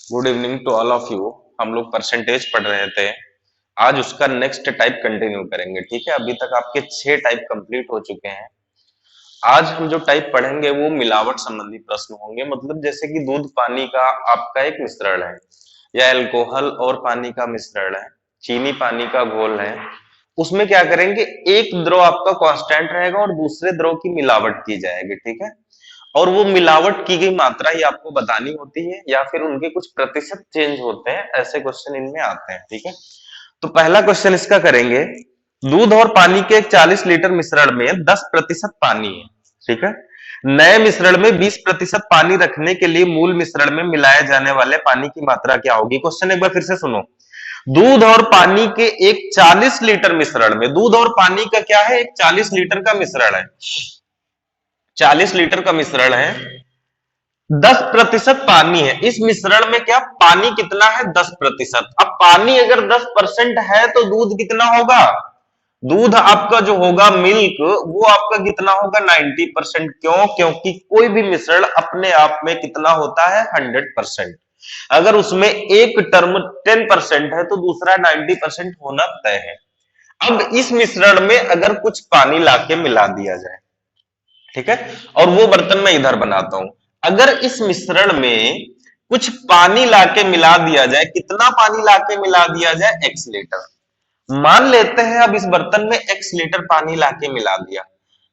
Good evening to all of you. हम लोग percentage पढ़ रहे थे। आज उसका नेक्स्ट टाइप कंटिन्यू करेंगे। ठीक है, अभी तक आपके 6 टाइप कंप्लीट हो चुके हैं। आज हम जो टाइप पढ़ेंगे वो मिलावट संबंधी प्रश्न होंगे। मतलब जैसे कि दूध पानी का आपका एक मिश्रण है, या अल्कोहल और पानी का मिश्रण है, चीनी पानी का घोल है। उसमें क्या करेंगे, एक द्रव आपका कांस्टेंट रहेगा और दूसरे द्रव की मिलावट की जाएगी। ठीक है, और वो मिलावट की गई मात्रा ही आपको बतानी होती है, या फिर उनके कुछ प्रतिशत चेंज होते हैं, ऐसे क्वेश्चन इनमें आते हैं। ठीक है, तो पहला क्वेश्चन इसका करेंगे। दूध और पानी के एक 40 लीटर मिश्रण में 10% पानी है। ठीक है, नए मिश्रण में 20% पानी रखने के लिए मूल मिश्रण में मिलाए जाने वाले पानी की मात्रा क्या होगी। क्वेश्चन एक बार फिर से सुनो। दूध और पानी के एक 40 लीटर मिश्रण में, दूध और पानी का क्या है, एक 40 लीटर का मिश्रण है, 40 लीटर का मिश्रण है, 10% पानी है। इस मिश्रण में क्या पानी कितना है, 10%। अब पानी अगर 10% है तो दूध कितना होगा, दूध आपका जो होगा मिल्क, वो आपका कितना होगा, 90%। क्यों, क्योंकि कोई भी मिश्रण अपने आप में कितना होता है, 100%। अगर उसमें एक टर्म 10% है तो दूसरा 90% होना तय है। अब इस मिश्रण में अगर कुछ पानी लाके मिला दिया जाए, ठीक है, और वो बर्तन में इधर बनाता हूं। अगर इस मिश्रण में कुछ पानी लाके मिला दिया जाए, कितना पानी लाके मिला दिया जाए, x लीटर। मान लेते हैं अब इस बर्तन में x लीटर पानी लाके मिला दिया।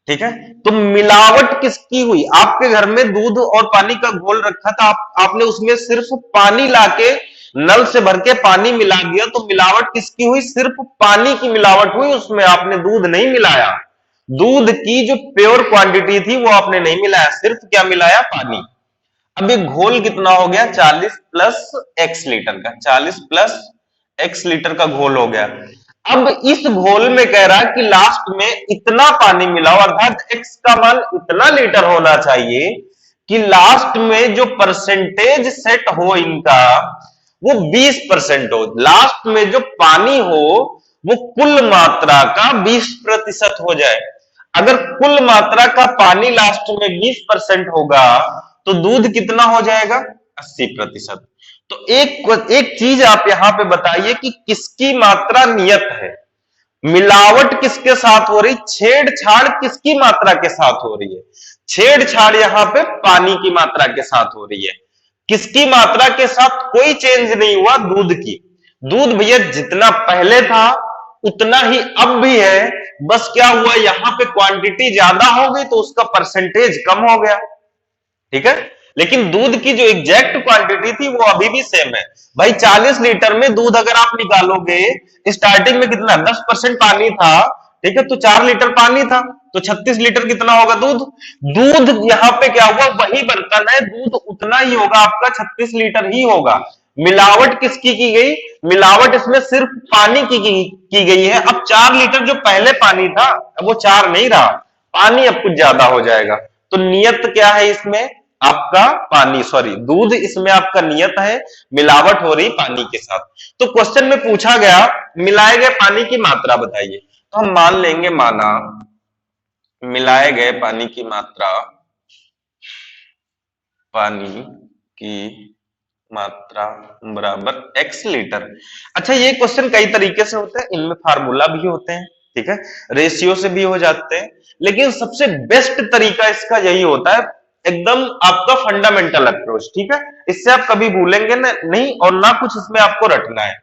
ठीक है, तो मिलावट किसकी हुई, आपके घर में दूध और पानी का घोल रखा था, आपने उसमें सिर्फ पानी लाके नल से भर के पानी मिला दिया, तो मिलावट किसकी हुई, सिर्फ पानी की मिलावट हुई, उसमें आपने दूध नहीं मिलाया। दूध की जो प्योर क्वांटिटी थी वो आपने नहीं मिलाया, सिर्फ क्या मिलाया, पानी। अब ये घोल कितना हो गया, 40 प्लस x लीटर का, 40 प्लस x लीटर का घोल हो गया। अब इस घोल में कह रहा है कि लास्ट में इतना पानी मिलाओ, अर्थात x का मान इतना लीटर होना चाहिए कि लास्ट में जो परसेंटेज सेट हो इनका वो 20% हो। लास्ट में जो पानी हो वो कुल मात्रा का 20% हो जाए। अगर कुल मात्रा का पानी लास्ट में 20% होगा तो दूध कितना हो जाएगा, 80%। तो एक चीज आप यहां पे बताइए कि किसकी मात्रा नियत है, मिलावट किसके साथ हो रही, छेड़छाड़ किसकी मात्रा के साथ हो रही है। छेड़छाड़ यहां पे पानी की मात्रा के साथ हो रही है। किसकी मात्रा के साथ कोई चेंज नहीं हुआ, दूध की। दूध भैया जितना पहले था उतना ही अब भी है, बस क्या हुआ, यहां पे क्वांटिटी ज्यादा हो गई तो उसका परसेंटेज कम हो गया। ठीक है, लेकिन दूध की जो एग्जैक्ट क्वांटिटी थी वो अभी भी सेम है। भाई 40 लीटर में दूध अगर आप निकालोगे, स्टार्टिंग में कितना 10% पानी था, ठीक है, तो 4 लीटर पानी था, तो 36 लीटर कितना होगा दूध। दूध यहाँ पे क्या हुआ, वही बर्तन है, दूध उतना ही होगा आपका, 36 लीटर ही होगा। मिलावट किसकी की गई, मिलावट इसमें सिर्फ पानी की गई है। अब 4 लीटर जो पहले पानी था अब वो 4 नहीं रहा, पानी अब कुछ ज्यादा हो जाएगा। तो नियत क्या है इसमें, आपका पानी, सॉरी दूध इसमें आपका नियत है, मिलावट हो रही पानी के साथ। तो क्वेश्चन में पूछा गया मिलाए गए पानी की मात्रा बताइए, तो हम मान लेंगे, माना मिलाए गए पानी की मात्रा, पानी की मात्रा बराबर x लीटर। अच्छा, ये क्वेश्चन कई तरीके से होते हैं, इनमें फार्मूला भी होते हैं, ठीक है, रेशियो से भी हो जाते हैं, लेकिन सबसे बेस्ट तरीका इसका यही होता है, एकदम आपका फंडामेंटल अप्रोच। ठीक है, इससे आप कभी भूलेंगे नहीं, और ना कुछ इसमें आपको रटना है।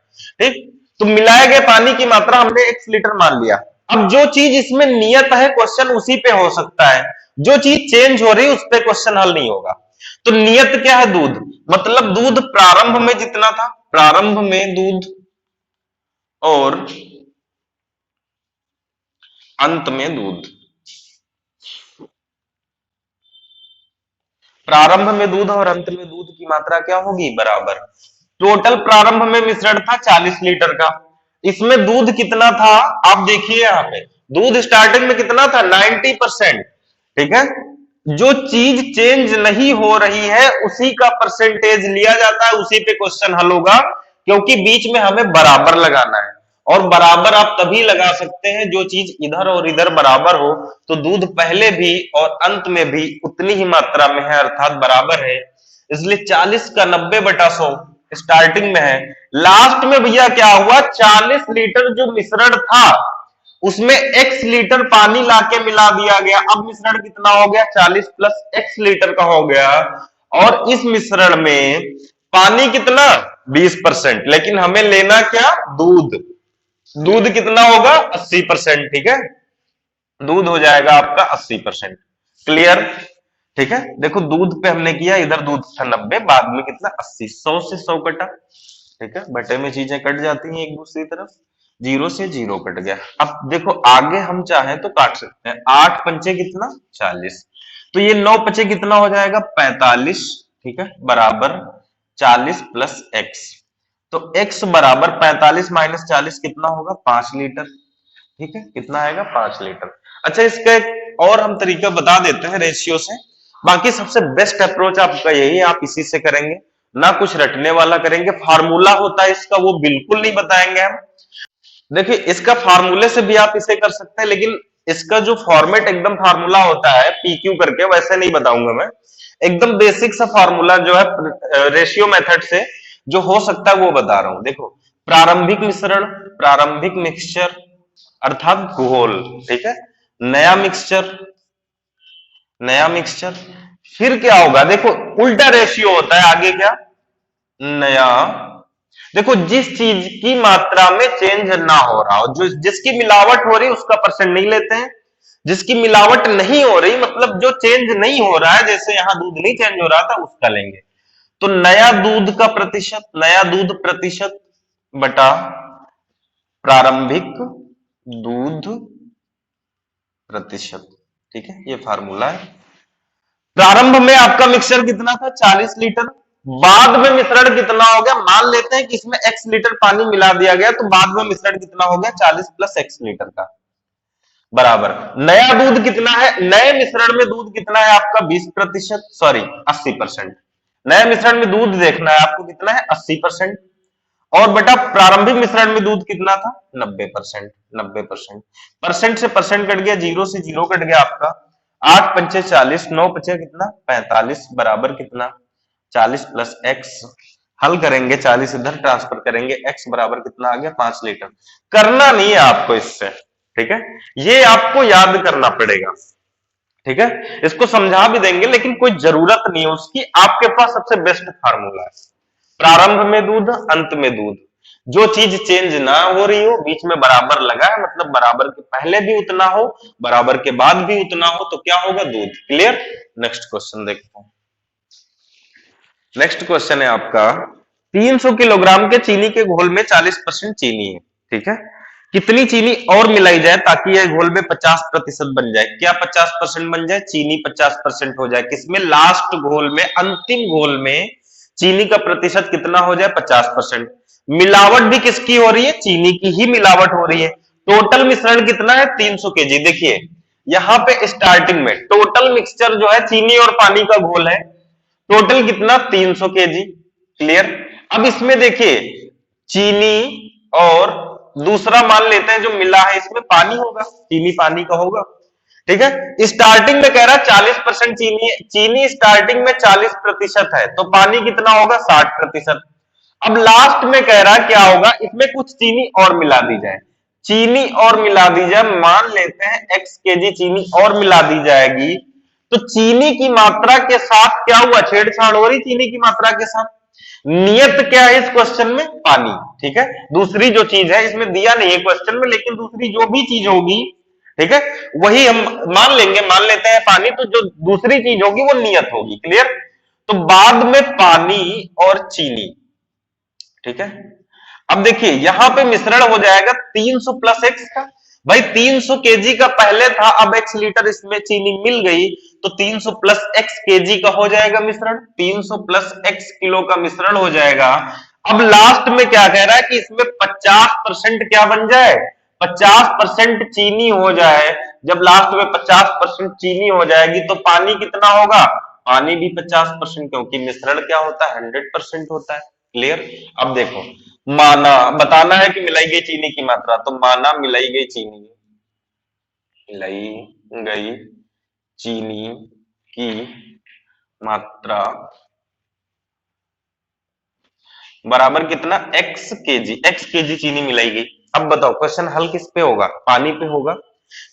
ठीक, तो मिलाए गए पानी की मात्रा हमने x लीटर मान लिया। अब जो चीज इसमें नियत है क्वेश्चन उसी पे हो सकता है, जो चीज चेंज हो रही है उस पर क्वेश्चन हल नहीं होगा। तो नियत क्या है, दूध, मतलब दूध प्रारंभ में जितना था, प्रारंभ में दूध और अंत में दूध, प्रारंभ में दूध और अंत में दूध की मात्रा क्या होगी, बराबर। टोटल प्रारंभ में मिश्रण था 40 लीटर का, इसमें दूध कितना था, आप देखिए यहां पे दूध स्टार्टिंग में कितना था, 90%। ठीक है, जो चीज चेंज नहीं हो रही है उसी का परसेंटेज लिया जाता है, उसी पे क्वेश्चन हल होगा, क्योंकि बीच में हमें बराबर लगाना है। और बराबर आप तभी लगा सकते हैं जो चीज इधर और इधर बराबर हो, तो दूध पहले भी और अंत में भी उतनी ही मात्रा में है, अर्थात बराबर है। इसलिए 40 का 90/100, स्टार्टिंग में है, लास्ट में भैया क्या हुआ, 40 लीटर जो मिश्रण था उसमें x लीटर पानी लाके मिला दिया गया। अब मिश्रण कितना हो गया, 40 प्लस x लीटर का हो गया। और इस मिश्रण में पानी कितना, 20%, लेकिन हमें लेना क्या, दूध। दूध कितना होगा, 80%। ठीक है, दूध हो जाएगा आपका 80%। क्लियर। ठीक है, देखो दूध पे हमने किया, इधर दूध था 90, बाद में कितना 80, 100 से 100 कटा। ठीक है, बटे में चीजें कट जाती हैं एक दूसरी तरफ, जीरो से जीरो कट गया। अब देखो आगे हम चाहें तो काट सकते हैं, 8 पंचे कितना, 40, तो ये 9 पचे कितना हो जाएगा, 45। ठीक है, बराबर 40 प्लस एक्स, तो x बराबर 45 माइनस 40 कितना होगा, 5 लीटर। ठीक है, कितना आएगा, 5 लीटर। अच्छा, इसका एक और हम तरीका बता देते हैं रेशियो से। बाकी सबसे बेस्ट अप्रोच आपका यही है, आप इसी से करेंगे, ना कुछ रटने वाला करेंगे। फार्मूला होता है इसका, वो बिल्कुल नहीं बताएंगे हम। देखिए, इसका फार्मूले से भी आप इसे कर सकते हैं, लेकिन इसका जो फॉर्मेट एकदम फार्मूला होता है पीक्यू करके, वैसे नहीं बताऊंगा मैं। एकदम बेसिक सा फार्मूला जो है रेशियो मेथड से जो हो सकता है वो बता रहा हूं। देखो, प्रारंभिक मिश्रण, प्रारंभिक मिक्सचर अर्थात घोल। ठीक है, नया मिक्सचर, नया मिक्सचर, फिर क्या होगा, देखो उल्टा रेशियो होता है आगे, क्या, नया। देखो, जिस चीज की मात्रा में चेंज ना हो रहा हो, जो जिसकी मिलावट हो रही है उसका परसेंट नहीं लेते हैं। जिसकी मिलावट नहीं हो रही, मतलब जो चेंज नहीं हो रहा है, जैसे यहां दूध नहीं चेंज हो रहा था, उसका लेंगे। तो नया दूध का प्रतिशत, नया दूध प्रतिशत बटा प्रारंभिक दूध प्रतिशत। ठीक है, ये फार्मूला है। प्रारंभ में आपका मिक्सचर कितना था, 40 लीटर। बाद में मिश्रण कितना हो गया, मान लेते हैं कि इसमें x लीटर पानी मिला दिया गया, तो बाद में मिश्रण कितना हो गया, 40 प्लस x लीटर का, बराबर नया दूध कितना है, नए मिश्रण में दूध कितना है आपका, 20%, सॉरी 80%। नए मिश्रण में दूध देखना है आपको कितना है, 80%। और बेटा प्रारंभिक मिश्रण में दूध कितना था, 90%। 90%, परसेंट से परसेंट कट गया, जीरो से जीरो कट गया आपका। 8 पंचे 40, 9 पचे कितना, 45, बराबर कितना, 40 प्लस एक्स। हल करेंगे, 40 इधर ट्रांसफर करेंगे, एक्स बराबर कितना आ गया, 5 लीटर। करना नहीं है आपको इससे, ठीक है, ये आपको याद करना पड़ेगा। ठीक है, इसको समझा भी देंगे, लेकिन कोई जरूरत नहीं है उसकी, आपके पास सबसे बेस्ट फार्मूला है, प्रारंभ में दूध, अंत में दूध। जो चीज चेंज ना हो रही हो, बीच में बराबर लगा है, मतलब बराबर के पहले भी उतना हो, बराबर के बाद भी उतना हो, तो क्या होगा, दूध। क्लियर। नेक्स्ट क्वेश्चन देखते हैं। नेक्स्ट क्वेश्चन है आपका, 300 किलोग्राम के चीनी के घोल में 40% चीनी है। ठीक है, कितनी चीनी और मिलाई जाए ताकि यह घोल में 50% बन जाए। क्या 50% बन जाए, चीनी 50% हो जाए, किसमें, लास्ट घोल में, अंतिम घोल में चीनी का प्रतिशत कितना हो जाए, 50%। मिलावट भी किसकी हो रही है, चीनी की ही मिलावट हो रही है। टोटल मिश्रण कितना है, 300 केजी। देखिए यहां पे स्टार्टिंग में टोटल मिक्सचर जो है चीनी और पानी का घोल है, टोटल कितना, 300 केजी। क्लियर। अब इसमें देखिए चीनी और दूसरा मान लेते हैं जो मिला है, इसमें पानी होगा, चीनी पानी का होगा। ठीक है, स्टार्टिंग में कह रहा है 40% चीनी, चीनी स्टार्टिंग में 40% है, तो पानी कितना होगा, 60%। अब लास्ट में कह रहा है क्या होगा, इसमें कुछ चीनी और मिला दी जाए, चीनी और मिला दी जाए, मान लेते हैं x केजी चीनी और मिला दी जाएगी, तो चीनी की मात्रा के साथ क्या हुआ, छेड़छाड़ हो रही चीनी की मात्रा के साथ। नियत क्या है इस क्वेश्चन में, पानी। ठीक है, दूसरी जो चीज है इसमें दिया नहीं है क्वेश्चन में, लेकिन दूसरी जो भी चीज होगी, ठीक है, वही हम मान लेंगे, मान लेते हैं पानी, तो जो दूसरी चीज होगी वो नियत होगी। क्लियर। तो बाद में पानी और चीनी। ठीक है, अब देखिए यहां पे मिश्रण हो जाएगा 300 प्लस एक्स का। भाई 300 केजी का पहले था, अब एक्स लीटर इसमें चीनी मिल गई, तो 300 प्लस एक्स केजी का हो जाएगा मिश्रण, 300 प्लस एक्स किलो का मिश्रण हो जाएगा। अब लास्ट में क्या कह रहा है कि इसमें 50% क्या बन जाए, 50% चीनी हो जाए। जब लास्ट में 50% चीनी हो जाएगी तो पानी कितना होगा, पानी भी 50%, क्योंकि मिश्रण क्या होता है, 100% होता है। क्लियर। अब देखो, माना बताना है कि मिलाई गई चीनी की मात्रा, तो माना मिलाई गई चीनी, मिलाई गई चीनी की मात्रा बराबर कितना x केजी चीनी मिलाई गई। अब बताओ क्वेश्चन हल किस पे होगा, पानी पे होगा,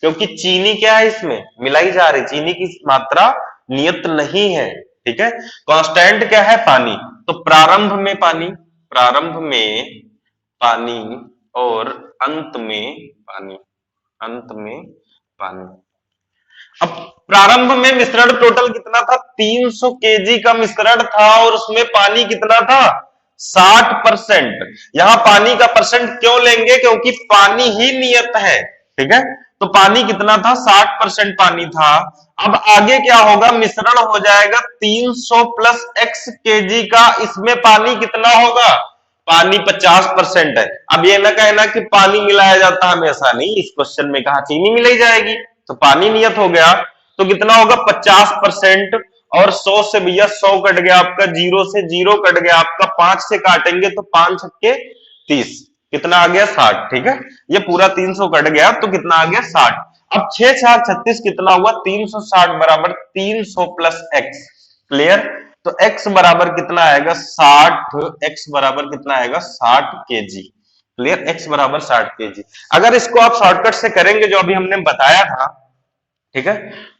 क्योंकि चीनी क्या है इसमें मिलाई जा रही, चीनी की मात्रा नियत नहीं है, ठीक है। कांस्टेंट क्या है, पानी। तो प्रारंभ में पानी और अंत में पानी, अंत में पानी। अब प्रारंभ में मिश्रण टोटल कितना था, 300 केजी का मिश्रण था और उसमें पानी कितना था, 60%। यहां पानी का परसेंट क्यों लेंगे, क्योंकि पानी ही नियत है, ठीक है। तो पानी कितना था, 60% पानी था। अब आगे क्या होगा, मिश्रण हो जाएगा 300 प्लस x केजी का, इसमें पानी कितना होगा, पानी 50% है। अब ये ना कहना कि पानी मिलाया जाता है, हमेशा नहीं, इस क्वेश्चन में कहा चीनी मिलाई जाएगी, तो पानी नियत हो गया, तो कितना होगा 50%। और 100 से भैया 100 कट गया आपका, 0 से 0 कट गया आपका, 5 से काटेंगे तो 5 छक्के 30, कितना आ गया 60, ठीक है। ये पूरा 300 कट गया तो कितना आ गया 60। अब 6 4 36 कितना हुआ, 360 बराबर 300 प्लस x, क्लियर। तो x बराबर कितना आएगा 60, x बराबर कितना आएगा 60 केजी, क्लियर। x बराबर 60 केजी। अगर इसको आप शॉर्टकट से करेंगे जो अभी हमने बताया था, ठीक है,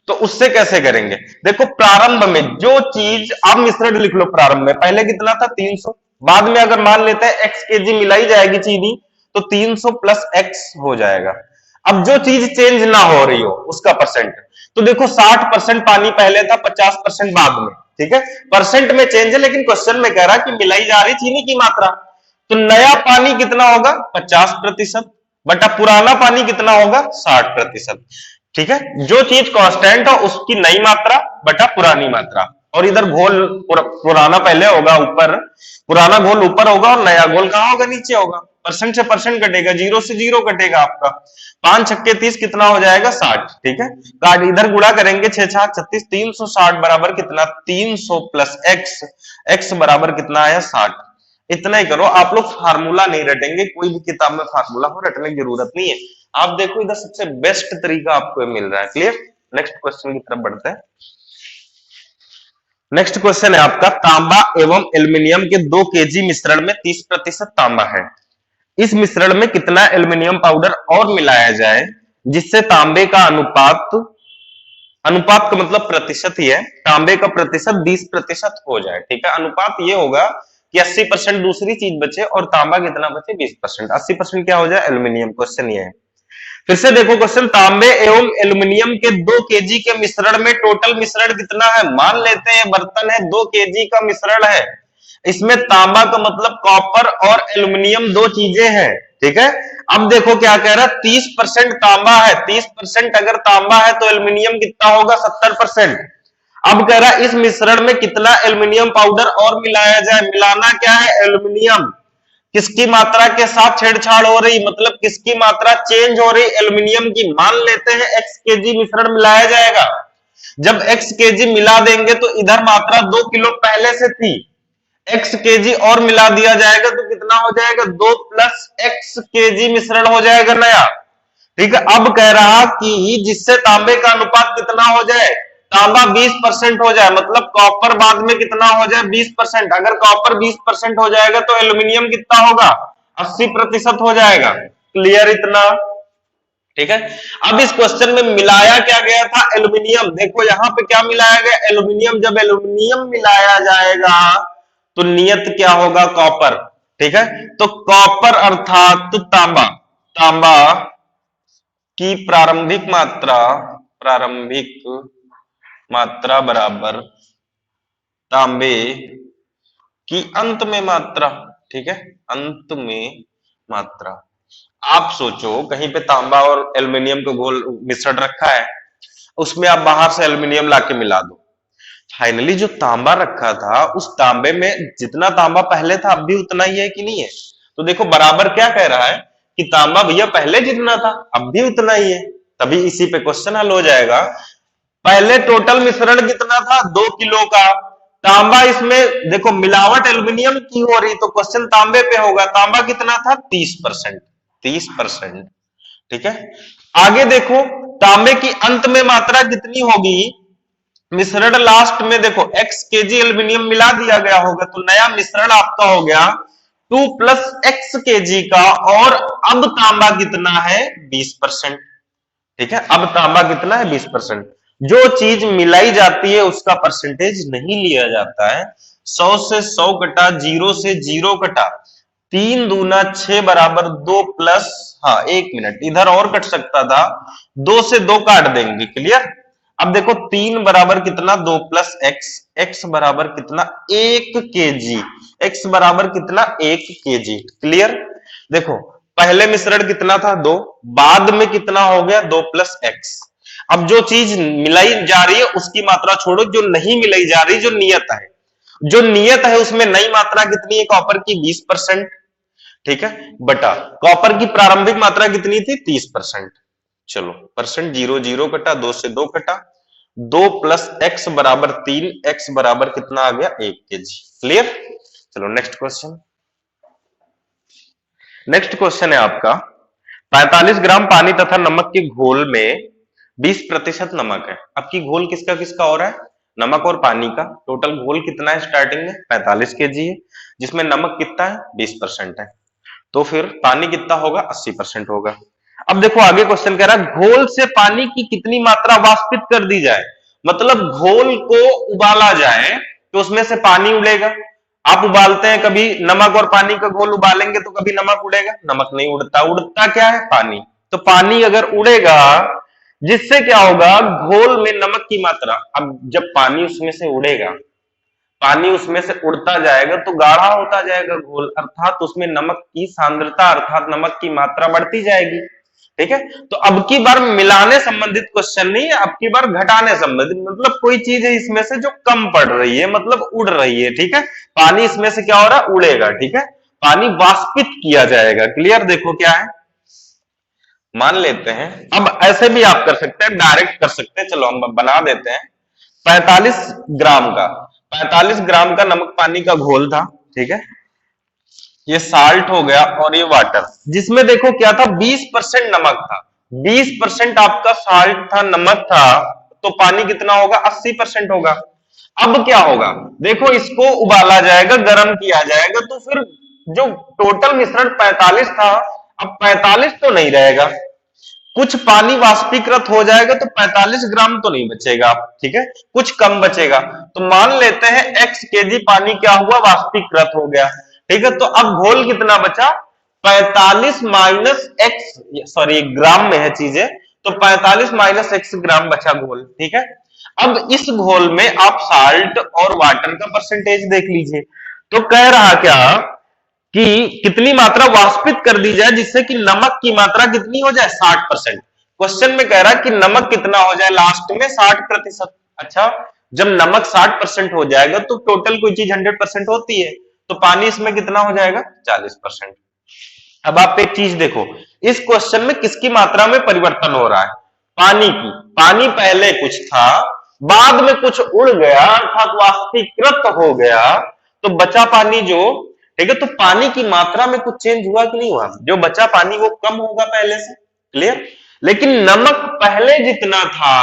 तो उससे कैसे करेंगे, देखो प्रारंभ में जो चीज, आप मिश्रण लिख लो, प्रारंभ में पहले कितना था 300, बाद में अगर मान लेते हैं x केजी मिलाई जाएगी चीनी, तो 300 प्लस x हो जाएगा। अब जो चीज चेंज ना हो रही हो उसका परसेंट, तो देखो 60% पानी पहले था, 50% बाद में, ठीक है। परसेंट में चेंज है, लेकिन क्वेश्चन में कह रहा कि मिलाई जा रही चीनी की मात्रा, तो नया पानी कितना होगा 50% बटा पुराना पानी कितना होगा 60%, ठीक है। जो चीज कांस्टेंट हो उसकी नई मात्रा बटा पुरानी मात्रा, और इधर घोल पुराना पहले होगा ऊपर, पुराना घोल ऊपर होगा और नया घोल कहां होगा, नीचे होगा। परसेंट से परसेंट कटेगा, 0 से 0 कटेगा आपका, 5 छक्के 30 कितना हो जाएगा 60, ठीक है। काट इधर गुणा करेंगे, 6 6 36, 360 बराबर कितना 300 प्लस x बराबर कितना आया 60। इतना ही करो, आप लोग फार्मूला नहीं रटेंगे, कोई भी किताब में फार्मूला हो रटने की जरूरत नहीं है। आप देखो इधर सबसे बेस्ट तरीका आपको मिल रहा है, क्लियर। नेक्स्ट क्वेश्चन की तरफ बढ़ते हैं। नेक्स्ट क्वेश्चन है आपका, तांबा एवं एल्यूमिनियम के 2 केजी मिश्रण में 30% तांबा है, इस मिश्रण में कितना एल्यूमिनियम पाउडर और मिलाया जाए जिससे तांबे का अनुपात, अनुपात का मतलब प्रतिशत ही है, तांबे का प्रतिशत 20% हो जाए, ठीक है। अनुपात ये होगा कि 80% दूसरी चीज बचे और तांबा कितना बचे 20%, 80% क्या हो जाए एल्यूमिनियम, क्वेश्चन ये है। फिर से देखो क्वेश्चन, तांबे एवं एल्यूमिनियम के 2 केजी के मिश्रण में टोटल मिश्रण कितना है, मान लेते हैं बर्तन है 2 केजी का मिश्रण है, इसमें तांबा का मतलब कॉपर और एल्यूमिनियम 2 चीजें हैं, ठीक है। अब देखो क्या कह रहा है, 30% तांबा है, 30% अगर तांबा है तो एल्यूमिनियम कितना होगा 70%। अब कह रहा है इस मिश्रण में कितना एल्यूमिनियम पाउडर और मिलाया जाए, मिलाना क्या है एल्यूमिनियम, किसकी मात्रा के साथ छेड़छाड़ हो रही, मतलब किसकी मात्रा चेंज हो रही, एल्यूमिनियम की। मान लेते हैं x केजी मिश्रण मिलाया जाएगा, जब x केजी मिला देंगे तो इधर मात्रा 2 किलो पहले से थी, x केजी और मिला दिया जाएगा तो कितना हो जाएगा 2 प्लस x केजी मिश्रण हो जाएगा नया, ठीक है। अब कह रहा कि जिससे तांबे का अनुपात कितना हो जाए, तांबा 20% हो जाए, मतलब कॉपर बाद में कितना हो जाए 20%। अगर कॉपर 20% हो जाएगा तो एल्यूमिनियम कितना होगा 80% हो जाएगा, क्लियर इतना, ठीक है। अब इस क्वेश्चन में मिलाया क्या गया था, एल्यूमिनियम। देखो यहां पे क्या मिलाया गया, एल्यूमिनियम। जब एल्यूमिनियम मिलाया जाएगा तो नियत क्या होगा कॉपर, ठीक है। तो कॉपर अर्थात तांबा, तांबा की प्रारंभिक मात्रा बराबर तांबे की अंत में मात्रा, ठीक है, अंत में मात्रा। आप सोचो कहीं पे तांबा और एल्यूमिनियम को घोल मिश्रण रखा है, उसमें आप बाहर से एल्यूमिनियम लाके मिला दो, फाइनली जो तांबा रखा था उस तांबे में जितना तांबा पहले था अब भी उतना ही है कि नहीं है। तो देखो बराबर क्या कह रहा है कि तांबा भैया पहले जितना था अब भी उतना ही है, तभी इसी पे क्वेश्चन हल हो जाएगा। पहले टोटल मिश्रण कितना था 2 किलो का, तांबा इसमें देखो मिलावट एल्यूमिनियम की हो रही तो क्वेश्चन तांबे पे होगा, तांबा कितना था 30%, 30%, ठीक है। आगे देखो तांबे की अंत में मात्रा कितनी होगी, मिश्रण लास्ट में देखो x केजी एल्यूमिनियम मिला दिया गया होगा तो नया मिश्रण आपका हो गया 2 प्लस एक्स केजी का, और अब तांबा कितना है 20%। ठीक है, अब तांबा कितना है 20%। जो चीज मिलाई जाती है उसका परसेंटेज नहीं लिया जाता है। 100 से 100 कटा, 0 से 0 कटा, 3 दूना 6 बराबर 2 प्लस, हाँ 1 मिनट इधर और कट सकता था, 2 से 2 काट देंगे, क्लियर। अब देखो 3 बराबर कितना 2 प्लस एक्स, एक्स बराबर कितना 1 केजी, एक्स बराबर कितना 1 केजी, क्लियर। देखो पहले मिश्रण कितना था 2, बाद में कितना हो गया 2 प्लस एक्स। अब जो चीज मिलाई जा रही है उसकी मात्रा छोड़ो, जो नहीं मिलाई जा रही, जो नियत है, जो नियत है उसमें नई मात्रा कितनी है कॉपर की 20%। ठीक है, बटा कॉपर की प्रारंभिक मात्रा कितनी थी 30%। चलो परसेंट 0 0 कटा, 2 से 2 कटा, 2 प्लस एक्स बराबर 3, एक्स बराबर कितना आ गया 1 केजी, क्लियर। चलो नेक्स्ट क्वेश्चन। नेक्स्ट क्वेश्चन है आपका 45 ग्राम पानी तथा नमक के घोल में 20% नमक है। अब की घोल किसका किसका हो रहा है, नमक और पानी का। टोटल घोल कितना है स्टार्टिंग में 45 केजी है, जिसमें नमक कितना है 20% है, तो फिर पानी कितना होगा 80% होगा। अब देखो आगे क्वेश्चन कह रहा है घोल से पानी की कितनी मात्रा वाष्पित कर दी जाए, मतलब घोल को उबाला जाए तो उसमें से पानी उड़ेगा। आप उबालते हैं कभी नमक और पानी का घोल उबालेंगे तो कभी नमक उड़ेगा, नमक नहीं उड़ता, उड़ता क्या है पानी। तो पानी अगर उड़ेगा जिससे क्या होगा घोल में नमक की मात्रा, अब जब पानी उसमें से उड़ेगा, पानी उसमें से उड़ता जाएगा तो गाढ़ा होता जाएगा घोल, अर्थात उसमें नमक की सांद्रता अर्थात नमक की मात्रा बढ़ती जाएगी। ठीक है, तो अब की बार मिलाने संबंधित क्वेश्चन नहीं है, अब की बार घटाने संबंधित, मतलब कोई चीज है इसमें से जो कम पड़ रही है, मतलब उड़ रही है। ठीक है, पानी इसमें से क्या हो रहा है उड़ेगा। ठीक है, पानी वाष्पित किया जाएगा, क्लियर। देखो क्या है, मान लेते हैं, अब ऐसे भी आप कर सकते हैं, डायरेक्ट कर सकते हैं, चलो हम बना देते हैं। 45 ग्राम का 45 ग्राम का नमक पानी का घोल था। ठीक है, ये साल्ट हो गया और ये वाटर, जिसमें देखो क्या था 20% नमक था, 20% आपका साल्ट था, नमक था, तो पानी कितना होगा 80% होगा। अब क्या होगा, देखो इसको उबाला जाएगा, गर्म किया जाएगा, तो फिर जो टोटल मिश्रण 45 था, अब 45 तो नहीं रहेगा, कुछ पानी वाष्पीकृत हो जाएगा, तो 45 ग्राम तो नहीं बचेगा। ठीक है, कुछ कम बचेगा, तो मान लेते हैं x केजी पानी क्या हुआ वाष्पीकृत हो गया। ठीक है, तो अब घोल कितना बचा 45 माइनस एक्स, सॉरी ग्राम में है चीजें, तो 45 माइनस एक्स ग्राम बचा घोल। ठीक है, अब इस घोल में आप साल्ट और वाटर का परसेंटेज देख लीजिए, तो कह रहा क्या कि कितनी मात्रा वाष्पित कर दी जाए जिससे कि नमक की मात्रा कितनी हो जाए 60%। क्वेश्चन में कह रहा है कि नमक कितना हो जाए लास्ट में 60%। अच्छा, जब नमक 60% हो जाएगा तो टोटल कोई चीज 100% होती है, तो पानी इसमें कितना हो जाएगा 40%। अब आप एक चीज देखो, इस क्वेश्चन में किसकी मात्रा में परिवर्तन हो रहा है, पानी की। पानी पहले कुछ था, बाद में कुछ उड़ गया अर्थात वाष्पीकृत हो गया, तो बचा पानी जो, ठीक है, तो पानी की मात्रा में कुछ चेंज हुआ कि नहीं हुआ, जो बचा पानी वो कम होगा पहले से, क्लियर। लेकिन नमक पहले जितना था,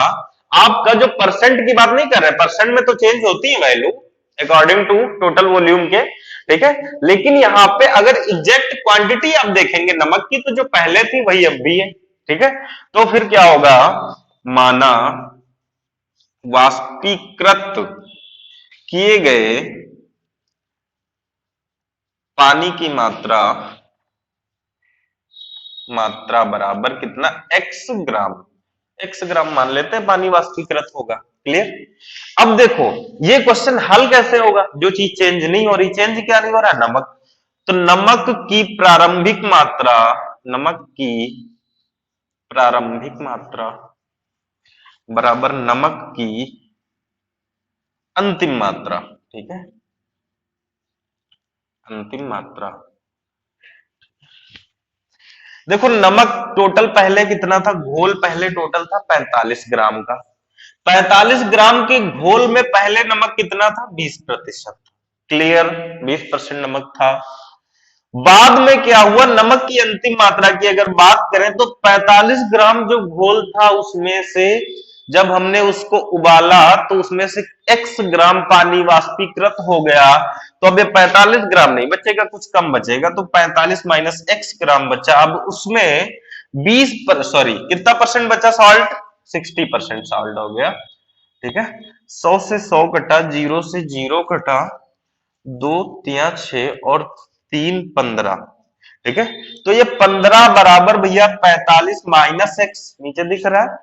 आपका जो परसेंट की बात नहीं कर रहे, परसेंट में तो चेंज होती है value according to total volume के। ठीक है, लेकिन यहां पे अगर एग्जैक्ट क्वांटिटी आप देखेंगे नमक की, तो जो पहले थी वही अब भी है। ठीक है, तो फिर क्या होगा, माना वाष्पीकृत किए गए पानी की मात्रा बराबर कितना x ग्राम, x ग्राम मान लेते हैं पानी वाष्पीकृत होगा, क्लियर। अब देखो ये क्वेश्चन हल कैसे होगा, जो चीज चेंज नहीं हो रही, चेंज क्या नहीं हो रहा नमक, तो नमक की प्रारंभिक मात्रा, नमक की प्रारंभिक मात्रा बराबर नमक की अंतिम मात्रा। ठीक है, अंतिम मात्रा। देखो नमक टोटल पहले कितना था, घोल पहले टोटल था 45 ग्राम का, 45 ग्राम के घोल में पहले नमक कितना था 20%, क्लियर, 20% नमक था। बाद में क्या हुआ, नमक की अंतिम मात्रा की अगर बात करें तो 45 ग्राम जो घोल था उसमें से जब हमने उसको उबाला तो उसमें से x ग्राम पानी वाष्पीकृत हो गया, तो अब ये 45 ग्राम नहीं बचेगा, कुछ कम बचेगा, तो 45 माइनस x ग्राम बचा। अब उसमें 20 कितना परसेंट बचा सॉल्ट, 60% सॉल्ट हो गया। ठीक है, 100 से 100 कटा, 0 से 0 कटा, 2 तिया 6 और 3 15। ठीक है, तो ये 15 बराबर भैया 45 माइनस एक्स नीचे दिख रहा है,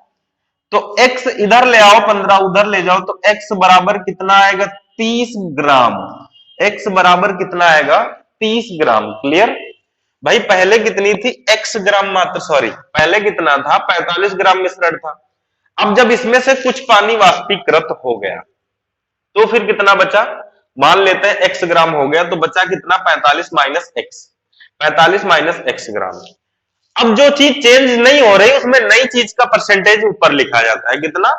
तो x इधर ले आओ, 15 उधर ले जाओ, तो x बराबर कितना आएगा, 30 ग्राम। x बराबर कितना आएगा, 30 ग्राम। क्लियर भाई, पहले कितनी थी, x ग्राम मात्र, पहले कितना था, 45 ग्राम मिश्रण था। अब जब इसमें से कुछ पानी वाष्पीकृत हो गया तो फिर कितना बचा, मान लेते हैं x ग्राम हो गया, तो बचा कितना, 45 माइनस एक्स, 45 माइनस एक्स ग्राम। अब जो चीज चेंज नहीं हो रही उसमें नई चीज का परसेंटेज ऊपर लिखा जाता है, कितना,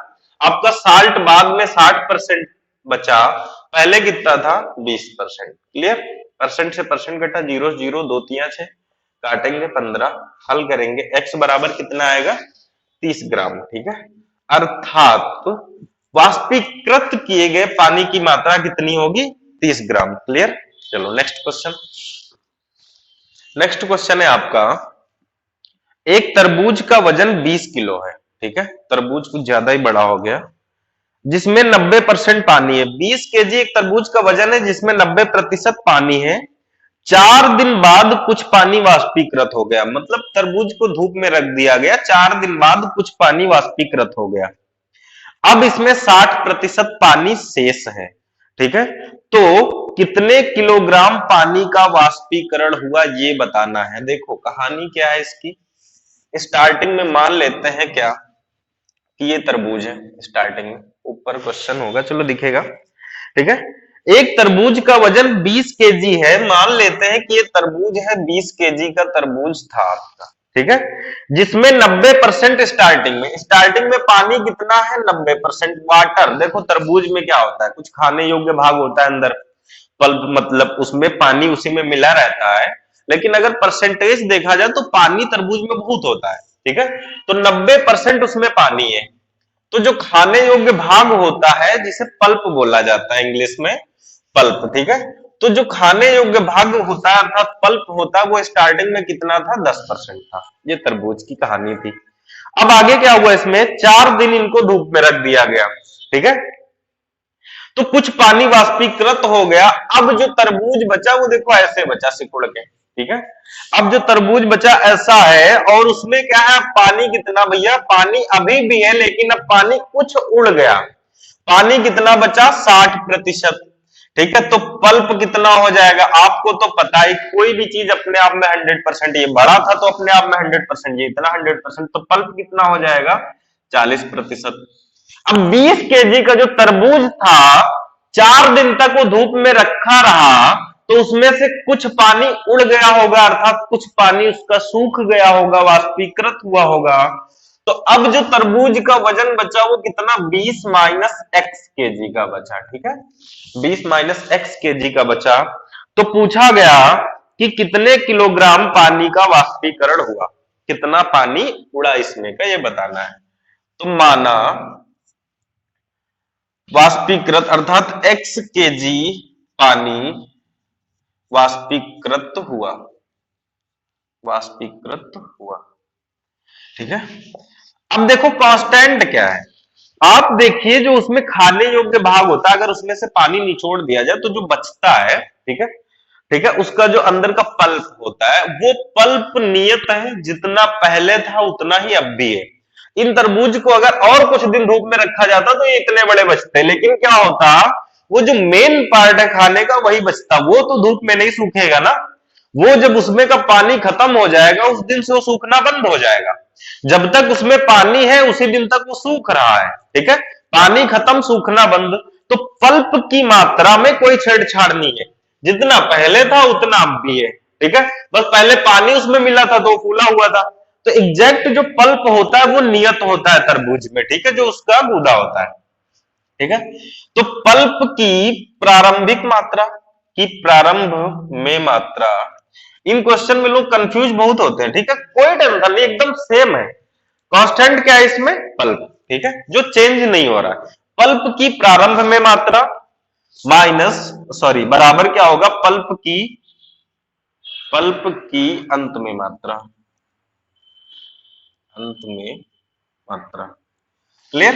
आपका साल्ट बाद में 60% बचा, पहले कितना था, 20%। क्लियर, परसेंट से परसेंट कटा, 0 0 2 तिया 6, काटेंगे 15, हल करेंगे, x बराबर कितना आएगा, 30 ग्राम। ठीक है, अर्थात वाष्पीकृत किए गए पानी की मात्रा कितनी होगी, 30 ग्राम। क्लियर, चलो नेक्स्ट क्वेश्चन। नेक्स्ट क्वेश्चन है आपका, एक तरबूज का वजन 20 किलो है। ठीक है, तरबूज कुछ ज्यादा ही बड़ा हो गया, जिसमें 90% पानी है। 20 केजी एक तरबूज का वजन है जिसमें 90% पानी है। 4 दिन बाद कुछ पानी वाष्पीकृत हो गया, मतलब तरबूज को धूप में रख दिया गया, 4 दिन बाद कुछ पानी वाष्पीकृत हो गया। अब इसमें 60% पानी शेष है। ठीक है, तो कितने किलोग्राम पानी का वाष्पीकरण हुआ ये बताना है। देखो कहानी क्या है इसकी, स्टार्टिंग में मान लेते हैं क्या कि ये तरबूज है, स्टार्टिंग में ऊपर क्वेश्चन होगा, चलो दिखेगा। ठीक है, एक तरबूज का वजन 20 केजी है, मान लेते हैं कि ये तरबूज है, 20 केजी का तरबूज था आपका। ठीक है, जिसमें 90% स्टार्टिंग में पानी कितना है, 90% वाटर। देखो तरबूज में क्या होता है, कुछ खाने योग्य भाग होता है अंदर, पल्प, मतलब उसमें पानी उसी में मिला रहता है, लेकिन अगर परसेंटेज देखा जाए तो पानी तरबूज में बहुत होता है। ठीक है, तो 90% उसमें पानी है, तो जो खाने योग्य भाग होता है जिसे पल्प बोला जाता है इंग्लिश में, पल्प। ठीक है, तो जो खाने योग्य भाग होता है अर्थात पल्प होता है, वो स्टार्टिंग में कितना था, 10% था। ये तरबूज की कहानी थी। अब आगे क्या हुआ, इसमें 4 दिन इनको धूप में रख दिया गया। ठीक है, तो कुछ पानी वाष्पीकृत हो गया। अब जो तरबूज बचा वो देखो ऐसे बचा सिकुड़ के। ठीक है, अब जो तरबूज बचा ऐसा है, और उसमें क्या है, पानी कितना भैया, पानी अभी भी है, लेकिन अब पानी कुछ उड़ गया। पानी कितना बचा, 60%। ठीक है, तो पल्प कितना हो जाएगा, आपको तो पता है कोई भी चीज अपने आप में 100%, ये बड़ा था तो अपने आप में 100%, ये इतना 100%, तो पल्प कितना हो जाएगा, 40%। अब 20 केजी का जो तरबूज था, 4 दिन तक वो धूप में रखा रहा, तो उसमें से कुछ पानी उड़ गया होगा, अर्थात कुछ पानी उसका सूख गया होगा, वाष्पीकृत हुआ होगा। तो अब जो तरबूज का वजन बचा वो कितना, 20 माइनस एक्स केजी का बचा। ठीक है, 20 माइनस एक्स केजी का बचा। तो पूछा गया कि कितने किलोग्राम पानी का वाष्पीकरण हुआ, कितना पानी उड़ा इसमें का, ये बताना है। तो माना वाष्पीकृत अर्थात x केजी पानी वाष्पीकृत हुआ, वाष्पीकृत हुआ। ठीक है, अब देखो कांस्टेंट क्या है, आप देखिए जो उसमें खाने योग्य भाग होता है, अगर उसमें से पानी निचोड़ दिया जाए तो जो बचता है, ठीक है, ठीक है, उसका जो अंदर का पल्प होता है वो पल्प नियत है, जितना पहले था उतना ही अब भी है। इन तरबूज को अगर और कुछ दिन धूप में रखा जाता तो ये इतने बड़े बचते, लेकिन क्या होता, वो जो मेन पार्ट है खाने का वही बचता, वो तो धूप में नहीं सूखेगा ना, वो जब उसमें का पानी खत्म हो जाएगा उस दिन से वो सूखना बंद हो जाएगा। जब तक उसमें पानी है उसी दिन तक वो सूख रहा है। ठीक है, पानी खत्म सूखना बंद, तो पल्प की मात्रा में कोई छेड़छाड़ नहीं है, जितना पहले था उतना अब भी है। ठीक है, बस पहले पानी उसमें मिला था तो फूला हुआ था। तो एग्जैक्ट जो पल्प होता है वो नियत होता है तरबूज में। ठीक है, जो उसका गूदा होता है। ठीक है, तो पल्प की प्रारंभिक मात्रा की प्रारंभ में मात्रा, इन क्वेश्चन में लोग कंफ्यूज बहुत होते हैं। ठीक है, कोई टेंशन नहीं, एकदम सेम है। कांस्टेंट क्या है इसमें, पल्प। ठीक है, जो चेंज नहीं हो रहा है। पल्प की प्रारंभ में मात्रा माइनस सॉरी बराबर क्या होगा, पल्प की अंत में मात्रा, अंत में मात्रा। क्लियर।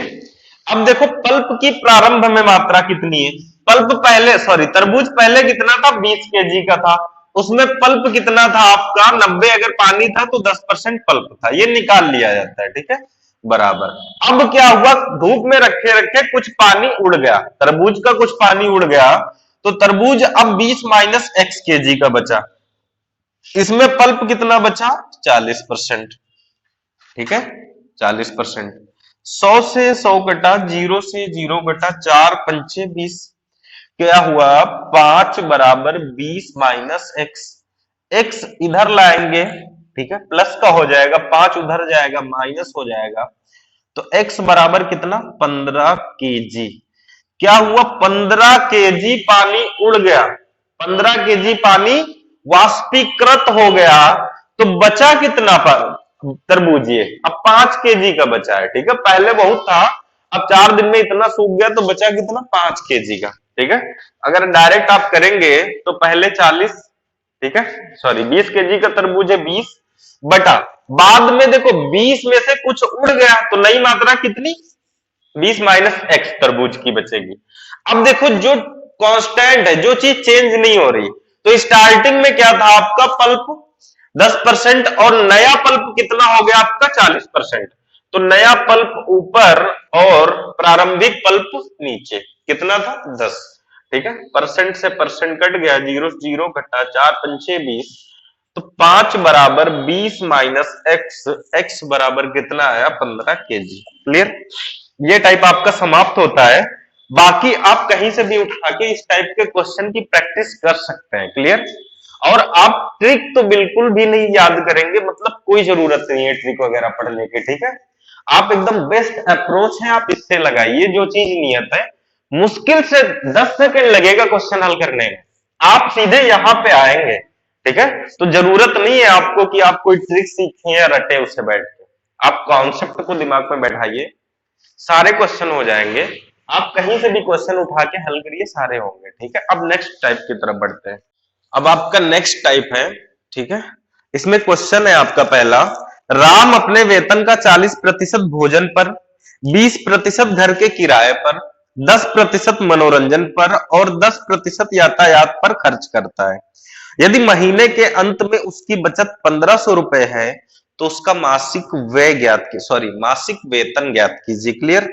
अब देखो पल्प की प्रारंभ में मात्रा कितनी है, पल्प पहले सॉरी तरबूज पहले कितना था, 20 केजी का था, उसमें पल्प कितना था आपका 90, अगर पानी था तो 10% पल्प था, ये निकाल लिया जाता है, ठीक है, बराबर। अब क्या हुआ, धूप में रखे रखे कुछ पानी उड़ गया, तरबूज का कुछ पानी उड़ गया, तो तरबूज अब 20 माइनस एक्स केजी का बचा, इसमें पल्प कितना बचा, 40%, ठीक है, 40%। 100 से 100 कटा, 0 से 0 कटा, 4 पंचे 20, क्या हुआ 5 बराबर 20 माइनस एक्स, एक्स इधर लाएंगे, ठीक है, प्लस का हो जाएगा, 5 उधर जाएगा माइनस हो जाएगा, तो एक्स बराबर कितना 15 केजी। क्या हुआ 15 केजी पानी उड़ गया, 15 केजी पानी वाष्पीकृत हो गया, तो बचा कितना पर तरबूज, ये अब 5 केजी का बचा है, ठीक है, पहले बहुत था, अब 4 दिन में इतना सूख गया, तो बचा कितना 5 केजी का, ठीक है। अगर डायरेक्ट आप करेंगे तो पहले 40, ठीक है, सॉरी 20 केजी का तरबूज है, 20 बटा, बाद में देखो 20 में से कुछ उड़ गया, तो नई मात्रा कितनी 20 माइनस एक्स तरबूज की बचेगी। अब देखो जो कांस्टेंट है, जो चीज चेंज नहीं हो रही, तो स्टार्टिंग में क्या था आपका पल्प 10% और नया पल्प कितना हो गया आपका 40%, तो नया पल्प ऊपर और प्रारंभिक पल्प नीचे, कितना था 10, ठीक है, परसेंट से परसेंट कट गया, 0 0 घटा, 4 पंचे 20, तो 5 बराबर 20 माइनस एक्स, एक्स बराबर कितना आया 15 केजी। क्लियर। ये टाइप आपका समाप्त होता है, बाकी आप कहीं से भी उठा के इस टाइप के क्वेश्चन की प्रैक्टिस कर सकते हैं। क्लियर। और आप ट्रिक तो बिल्कुल भी नहीं याद करेंगे, मतलब कोई जरूरत नहीं है ट्रिक वगैरह पढ़ने की, ठीक है, आप एकदम बेस्ट अप्रोच है, आप इससे लगाइए जो चीज नियत है, मुश्किल से 10 सेकंड लगेगा क्वेश्चन हल करने में, आप सीधे यहां पे आएंगे, ठीक है, तो जरूरत नहीं है आपको कि आप कोई ट्रिक सीखें या रटे उससे बैठ के, आप कॉन्सेप्ट को दिमाग में बैठाइए, सारे क्वेश्चन हो जाएंगे, आप कहीं से भी क्वेश्चन उठा के हल करिए, सारे होंगे, ठीक है। अब नेक्स्ट टाइप की तरफ बढ़ते हैं। अब आपका नेक्स्ट टाइप है, ठीक है, इसमें क्वेश्चन है आपका पहला, राम अपने वेतन का 40% भोजन पर, 20% घर के किराए पर, 10% मनोरंजन पर और 10% यातायात पर खर्च करता है। यदि महीने के अंत में उसकी बचत 1500 रुपए है, तो उसका मासिक व्यय ज्ञात की सॉरी मासिक वेतन ज्ञात कीजिए। क्लियर।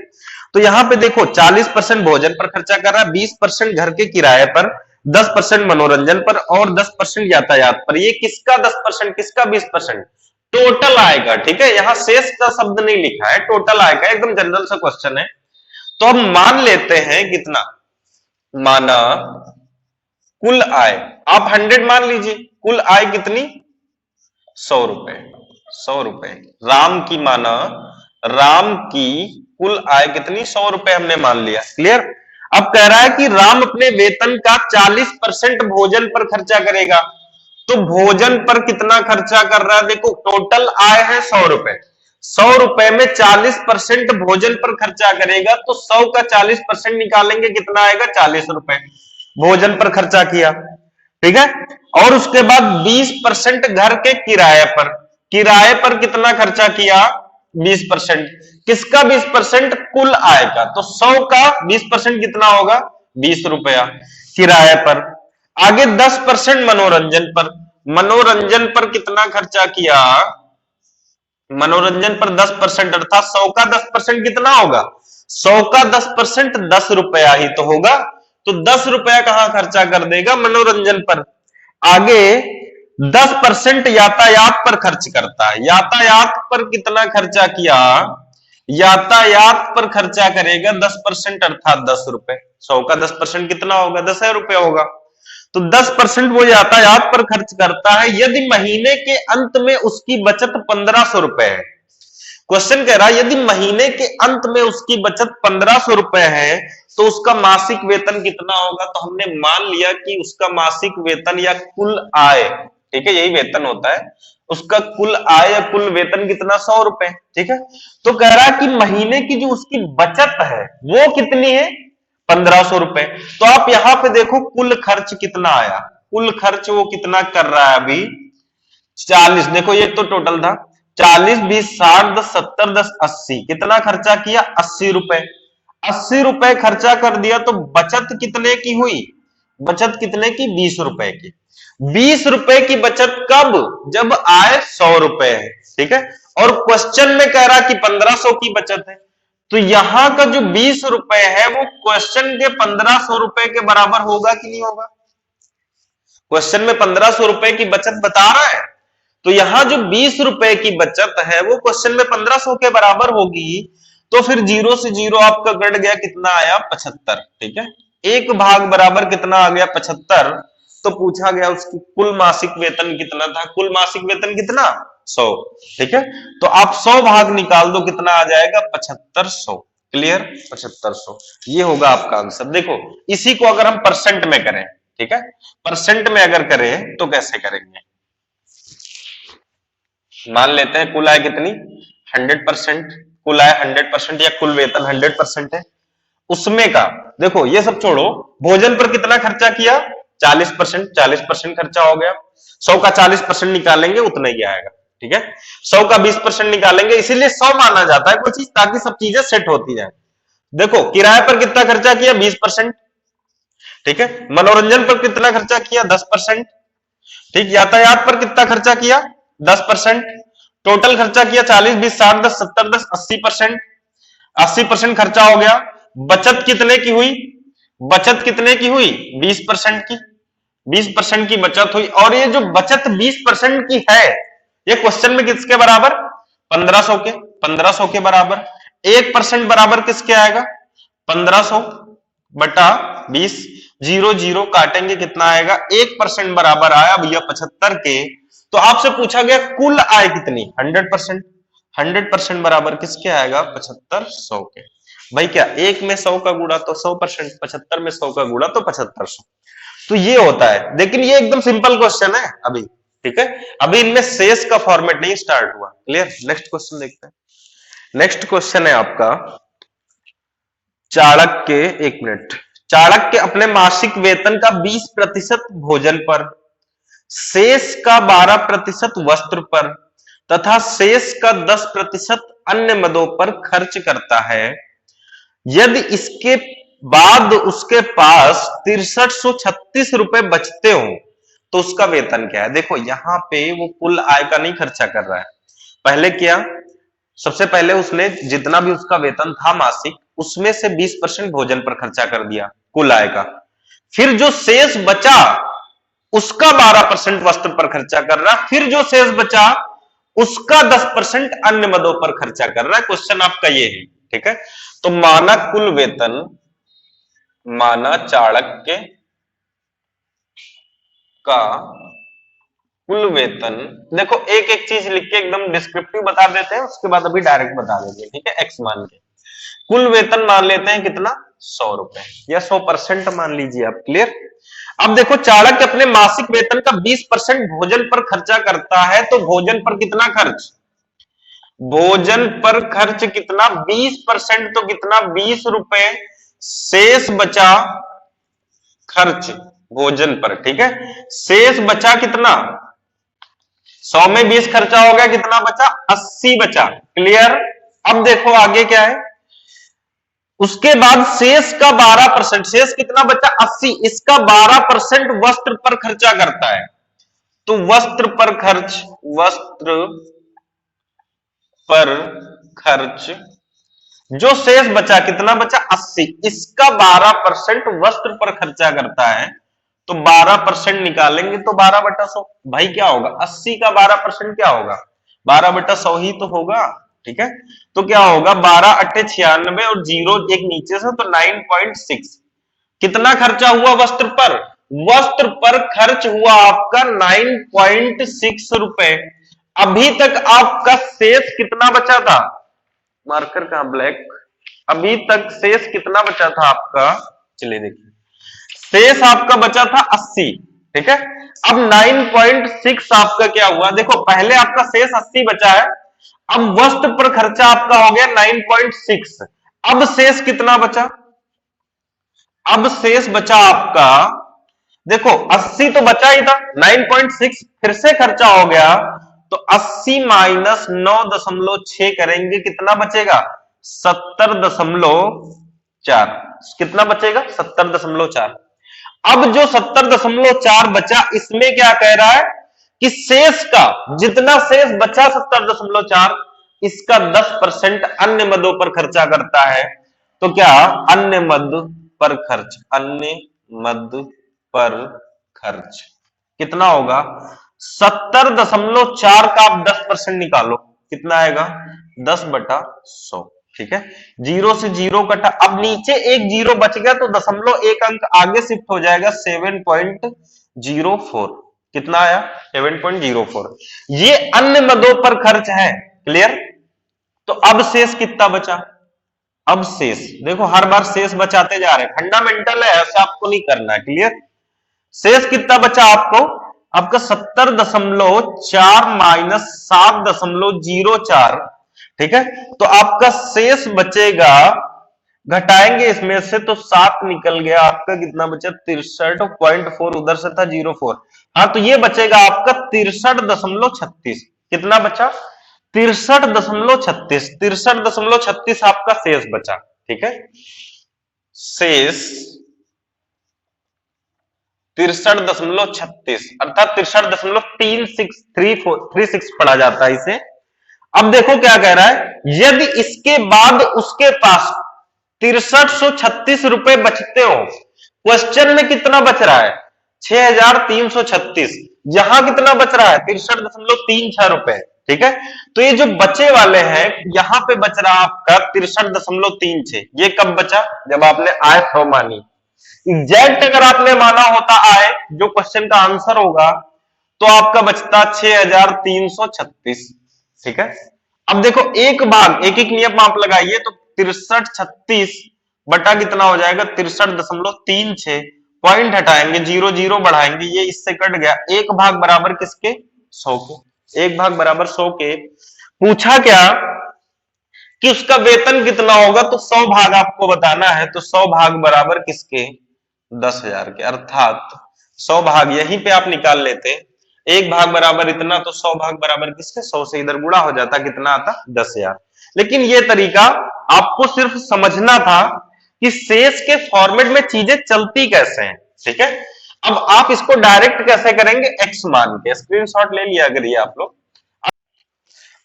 तो यहां पे देखो 40% भोजन पर खर्चा कर रहा है, 20% घर के किराए पर, 10% मनोरंजन पर और 10% यातायात पर। ये किसका 10%, किसका 20%? टोटल आएगा, ठीक है, यहां शेष का शब्द नहीं लिखा है, टोटल आएगा, एकदम जनरल सा क्वेश्चन है। तो हम मान लेते हैं कितना, माना कुल आय, आप 100 मान लीजिए, कुल आय कितनी 100 रुपए, 100 रुपए राम की, माना राम की कुल आय कितनी 100 रुपए हमने मान लिया। क्लियर। अब कह रहा है कि राम अपने वेतन का 40% भोजन पर खर्चा करेगा, तो भोजन पर कितना खर्चा कर रहा है, देखो टोटल आय है 100 रुपए, 100 रुपए में 40% भोजन पर खर्चा करेगा, तो 100 का 40% निकालेंगे, कितना आएगा 40 रुपए भोजन पर खर्चा किया, ठीक है। और उसके बाद 20% घर के किराए पर, किराए पर कितना खर्चा किया 20%, किसका 20%, कुल आय का, तो 100 का 20% कितना होगा 20 रुपया किराए पर। आगे 10% मनोरंजन पर, मनोरंजन पर कितना खर्चा किया, मनोरंजन पर 10%, अर्थात 100 का 10% कितना होगा, 100 का 10% 10 रुपया ही तो होगा, तो 10 रुपया कहां खर्चा कर देगा, मनोरंजन पर। आगे 10% यातायात पर खर्च करता है, यातायात पर कितना खर्चा किया, यातायात पर खर्चा करेगा 10%, अर्थात 10 रुपए, 100 का 10% कितना होगा 10 रुपए होगा, तो 10% वो यातायात पर खर्च करता है। यदि महीने के अंत में उसकी बचत 1500 रुपए है, क्वेश्चन कह रहा है यदि महीने के अंत में उसकी बचत 1500 रुपए है, तो उसका मासिक वेतन कितना होगा, तो हमने मान लिया कि उसका मासिक वेतन या कुल आय ठीक है, यही वेतन होता है। उसका कुल आय या कुल वेतन कितना, 100 रुपए। ठीक है, तो कह रहा है कि महीने की जो उसकी बचत है वो कितनी है, 1500 रुपए। तो आप यहां पे देखो कुल खर्च कितना आया, कुल खर्च वो कितना कर रहा है अभी, 40। देखो ये तो टोटल था, 40 20 60 10 70 10 80, कितना खर्चा किया, 80 रुपए। 80 रुपए खर्चा कर दिया, तो बचत कितने की हुई, बचत कितने की, 20 रुपए की। 20 रुपए की बचत कब, जब आए 100 रुपए है। ठीक है, और क्वेश्चन में कह रहा कि 1500 की बचत है, तो यहां का जो 20 रुपए है वो क्वेश्चन के 1500 रुपए के बराबर होगा कि नहीं होगा। क्वेश्चन में 1500 रुपए की बचत बता रहा है, तो यहां जो 20 रुपए की बचत है वो क्वेश्चन में 1500 के बराबर होगी। तो फिर जीरो से जीरो आपका कट गया, कितना आया, 75। ठीक है, एक भाग बराबर कितना आ गया, 75। तो पूछा गया उसकी कुल मासिक वेतन कितना था, कुल मासिक वेतन कितना, 100। ठीक है, तो आप 100 भाग निकाल दो, कितना आ जाएगा, 7500। क्लियर, 7500 ये होगा आपका आंसर। देखो इसी को अगर हम परसेंट में करें, ठीक है, परसेंट में अगर करें तो कैसे करेंगे, मान लेते हैं कुल आय कितनी, 100%, कुल आय 100% या कुल वेतन 100% है, उसमें का देखो ये सब छोड़ो, भोजन पर कितना खर्चा किया, 40%, 40% खर्चा हो गया। 100 का 40% निकालेंगे उतना ही आएगा। ठीक है, 100 का 20% निकालेंगे, इसीलिए 100 माना जाता है कोई चीज, ताकि सब चीजें सेट होती जाए। देखो किराए पर कितना खर्चा किया, 20%। ठीक है, मनोरंजन पर कितना खर्चा किया, 10%। ठीक, यातायात पर कितना खर्चा किया, 10%। टोटल खर्चा किया 40 20 60 10 70 10 80%। 80% खर्चा हो गया। बचत कितने की हुई, बचत कितने की हुई, 20% की, 20% की बचत हुई। और ये जो बचत 20% की है, ये क्वेश्चन में किसके बराबर, 1500 के, 1500 के बराबर। 1% बराबर किसके आएगा, 1500 बटा 20, 0 0 काटेंगे, कितना आएगा, 1% बराबर आया भैया 75 के। तो आपसे पूछा गया कुल आय कितनी, 100%, 100% बराबर किसके आएगा, 7500 के। भाई क्या एक में 100 का गुणा तो 100%, 75 में 100 का गुणा तो 7500। तो ये होता है, लेकिन ये एकदम सिंपल क्वेश्चन है अभी। ठीक है, अभी इनमें शेष का फॉर्मेट नहीं स्टार्ट हुआ। क्लियर, नेक्स्ट क्वेश्चन देखते हैं। नेक्स्ट क्वेश्चन है आपका, चाणक्य, एक मिनट, चाणक्य अपने मासिक वेतन का 20% भोजन पर, शेष का 12% वस्त्र पर तथा शेष का 10% अन्य मदों पर खर्च करता है। यदि इसके बाद उसके पास 6336 रुपए बचते हो तो उसका वेतन क्या है। देखो यहां पे वो कुल आय का नहीं खर्चा कर रहा है, पहले क्या, सबसे पहले उसने जितना भी उसका वेतन था मासिक, उसमें से 20% भोजन पर खर्चा कर दिया कुल आय का। फिर जो शेष बचा उसका 12% वस्त्र पर खर्चा कर रहा है, फिर जो शेष बचा उसका 10% अन्य मदों पर खर्चा कर रहा है। क्वेश्चन आपका ये है। ठीक है, तो माना कुल वेतन, माना चाणक्य का कुल वेतन, देखो एक एक चीज लिख के एकदम डिस्क्रिप्टिव बता देते हैं, उसके बाद अभी डायरेक्ट बता देंगे। ठीक है, एक्स मान के कुल वेतन मान लेते हैं कितना, 100 रुपए या 100% मान लीजिए आप। क्लियर, अब देखो चाणक्य अपने मासिक वेतन का 20% भोजन पर खर्चा करता है, तो भोजन पर कितना खर्च, भोजन पर खर्च कितना, 20%, तो कितना, 20 रुपए। शेष बचा खर्च भोजन पर। ठीक है, शेष बचा कितना, 100 में 20 खर्चा हो गया, कितना बचा, 80 बचा। क्लियर, अब देखो आगे क्या है, उसके बाद शेष का 12%, शेष कितना बचा, 80, इसका 12% वस्त्र पर खर्चा करता है। तो वस्त्र पर खर्च, वस्त्र पर खर्च, जो शेष बचा कितना बचा, 80, इसका 12% वस्त्र पर खर्चा करता है। तो 12% निकालेंगे तो 12/100। भाई क्या होगा, 80 का 12% क्या होगा, 12/100 ही तो होगा। ठीक है, तो क्या होगा, 12 8 96 और 0 एक नीचे से, तो 9.6। कितना खर्चा हुआ वस्त्र पर, वस्त्र पर खर्च हुआ आपका 9.6 रुपए। अभी तक आपका शेष कितना बचा था, मार्कर का ब्लैक, अभी तक शेष कितना बचा था आपका, चलिए देखिए, शेष आपका बचा था 80। ठीक है। अब 9.6 आपका क्या हुआ, देखो पहले आपका शेष 80 बचा है, अब वस्तु पर खर्चा आपका हो गया 9.6। अब शेष कितना बचा, अब शेष बचा आपका, देखो 80 तो बचा ही था, 9.6 फिर से खर्चा हो गया, तो 80 माइनस 9.6 करेंगे, कितना बचेगा 70.4। कितना बचेगा 70.4। अब जो 70.4 बचा, इसमें क्या कह रहा है कि शेष का, जितना शेष बचा 70.4, इसका 10% अन्य मदों पर खर्चा करता है। तो क्या अन्य मद पर खर्च, अन्य मद पर खर्च कितना होगा, 70.4 का आप 10% निकालो, कितना आएगा 10/100। ठीक है, जीरो से जीरो कटा, अब नीचे एक जीरो बच गया तो 1 अंक आगे शिफ्ट हो जाएगा, 7.04। कितना आया 7.04। ये अन्य मदों पर खर्च है, क्लियर। तो अब शेष कितना बचा, अब शेष देखो हर बार शेष बचाते जा रहे हैं, फंडामेंटल है, ऐसा आपको नहीं करना है, क्लियर। शेष कितना बचा आपको, आपका 70.4 माइनस 7.04। ठीक है, तो आपका शेष बचेगा, घटाएंगे इसमें से तो 7 निकल गया, आपका कितना बचा 63.4, उधर से था 04। हाँ, तो ये बचेगा आपका 63.36। कितना बचा 63.36, 63.36 आपका शेष बचा। ठीक है, शेष 63.36 अर्थात 63.36 पढ़ा जाता है इसे। अब देखो क्या कह रहा है, यदि इसके बाद उसके पास 6336 रुपए बचते हो, क्वेश्चन में कितना बच रहा है 6336, यहां कितना बच रहा है 63.36 रुपए। ठीक है, तो ये जो बचे वाले हैं, यहां पे बच रहा आपका 63.36। ये कब बचा, जब आपने आय थो मानी। एग्जैक्ट अगर आपने माना होता आय, जो क्वेश्चन का आंसर होगा, तो आपका बचता 6336। ठीक है, अब देखो एक भाग, एक एक नियम आप लगाइए, तो 6336 बटा कितना हो जाएगा 63.36, पॉइंट हटाएंगे, 0 बढ़ाएंगे, ये इससे कट गया, एक भाग बराबर किसके 100 के, एक भाग बराबर 100 के। पूछा क्या कि उसका वेतन कितना होगा, तो 100 भाग आपको बताना है, तो 100 भाग बराबर किसके 10,000 के, अर्थात 100 भाग यहीं पे आप निकाल लेते, एक भाग बराबर इतना, तो 100 भाग बराबर किसके 100 से इधर गुणा हो जाता, कितना आता 10,000। लेकिन ये तरीका आपको सिर्फ समझना था कि शेष के फॉर्मेट में चीजें चलती कैसे हैं। ठीक है, अब आप इसको डायरेक्ट कैसे करेंगे, एक्स मान के, स्क्रीनशॉट ले लिया अगर ये आप लोग।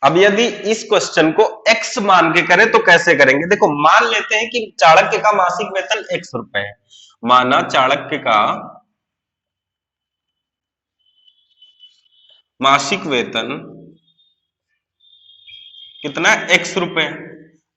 अब यदि इस क्वेश्चन को एक्स मान के करें तो कैसे करेंगे, देखो मान लेते हैं कि चाणक्य का मासिक वेतन x रुपए है, माना चाणक्य का मासिक वेतन कितना x रुपए।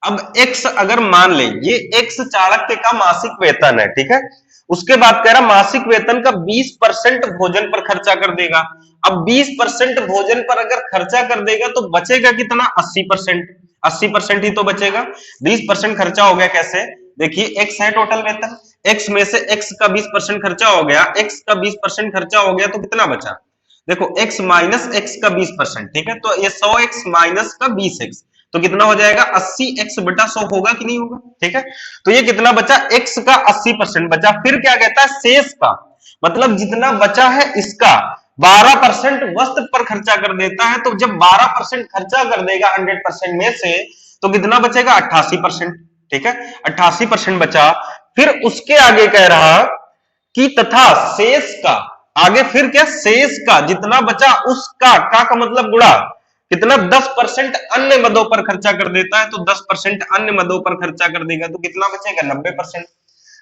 अब x अगर मान ले, ये x चाणक्य का मासिक वेतन है, ठीक है, उसके बाद कह रहा मासिक वेतन का 20% भोजन पर खर्चा कर देगा। अब 20% भोजन पर अगर खर्चा कर देगा तो बचेगा कितना 80%, 80% ही तो बचेगा, 20% खर्चा हो गया कैसे, देखिए x है टोटल वेतन, x में से x का 20% खर्चा हो गया, x का 20% खर्चा हो गया, तो कितना बचा, देखो x माइनस x का 20%। ठीक है, तो ये 100x माइनस का 20x, तो कितना हो जाएगा 80x बटा 100 होगा कि नहीं होगा। ठीक है, तो ये कितना बचा, x का 80% बचा। फिर क्या कहता है, शेष का मतलब जितना बचा है इसका 12% वस्त्र पर खर्चा कर देता है, तो जब 12% खर्चा कर देगा 100% में से, तो कितना बचेगा 88%। ठीक है, 88% बचा। फिर उसके आगे कह रहा कि तथा शेष का, आगे फिर क्या, शेष का जितना बचा उसका का मतलब गुणा कितना 10% अन्य मदों पर खर्चा कर देता है, तो 10% अन्य मदों पर खर्चा कर देगा, तो कितना बचेगा 90%।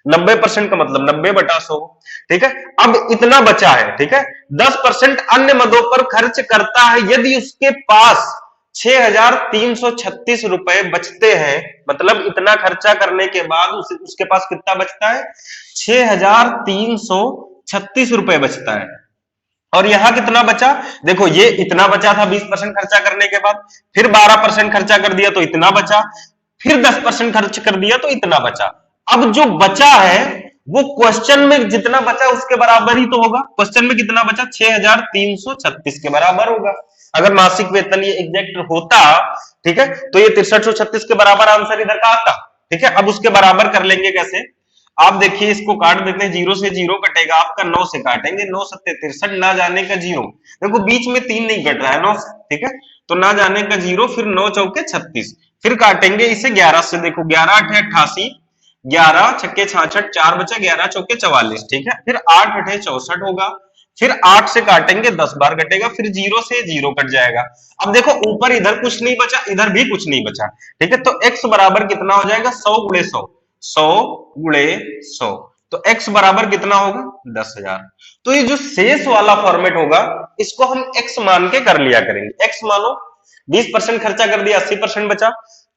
90% का मतलब 90/100। ठीक है, अब इतना बचा है, ठीक है, 10% अन्य मदों पर खर्च करता है, यदि उसके पास 6,336 रुपए बचते हैं, मतलब इतना खर्चा करने के बाद उसके पास कितना बचता है 6,336 रुपए बचता है। और यहां कितना बचा, देखो ये इतना बचा था 20% खर्चा करने के बाद, फिर 12% खर्चा कर दिया तो इतना बचा, फिर 10% खर्च कर दिया तो इतना बचा। अब जो बचा है वो क्वेश्चन में जितना बचा उसके बराबर ही तो होगा। क्वेश्चन में कितना बचा, 6336 के बराबर होगा। अगर मासिक वेतन ये एग्जैक्ट होता, ठीक है, तो ये 6336 के बराबर आंसर इधर का आता। ठीक है, अब उसके बराबर कर लेंगे कैसे, आप देखिए इसको काट देते हैं, 0 से 0 कटेगा आपका, 9 से काटेंगे, 9 सत्ते 63, ना जाने का 0, देखो बीच में 3 नहीं कट रहा है 9 से, ठीक है, तो ना जाने का 0, फिर 9 चौके 36, फिर काटेंगे इसे 11 से, देखो 11 8 88, 11 छक्के 66, 4 बचा, 11 चौके 44, ठीक है, फिर 8 8 64 होगा, फिर 8 से काटेंगे 10 बार कटेगा, फिर 0 से 0 कट जाएगा। अब देखो ऊपर इधर कुछ नहीं बचा, इधर भी कुछ नहीं बचा, ठीक है, तो x बराबर कितना हो जाएगा, 100 गुणे 100, 100 गुणे 100, तो x बराबर कितना होगा, 10,000। तो ये जो शेष वाला फॉर्मेट होगा इसको हम x मान के कर लिया करेंगे। x मानो 20% खर्चा कर दिया, 80% बचा,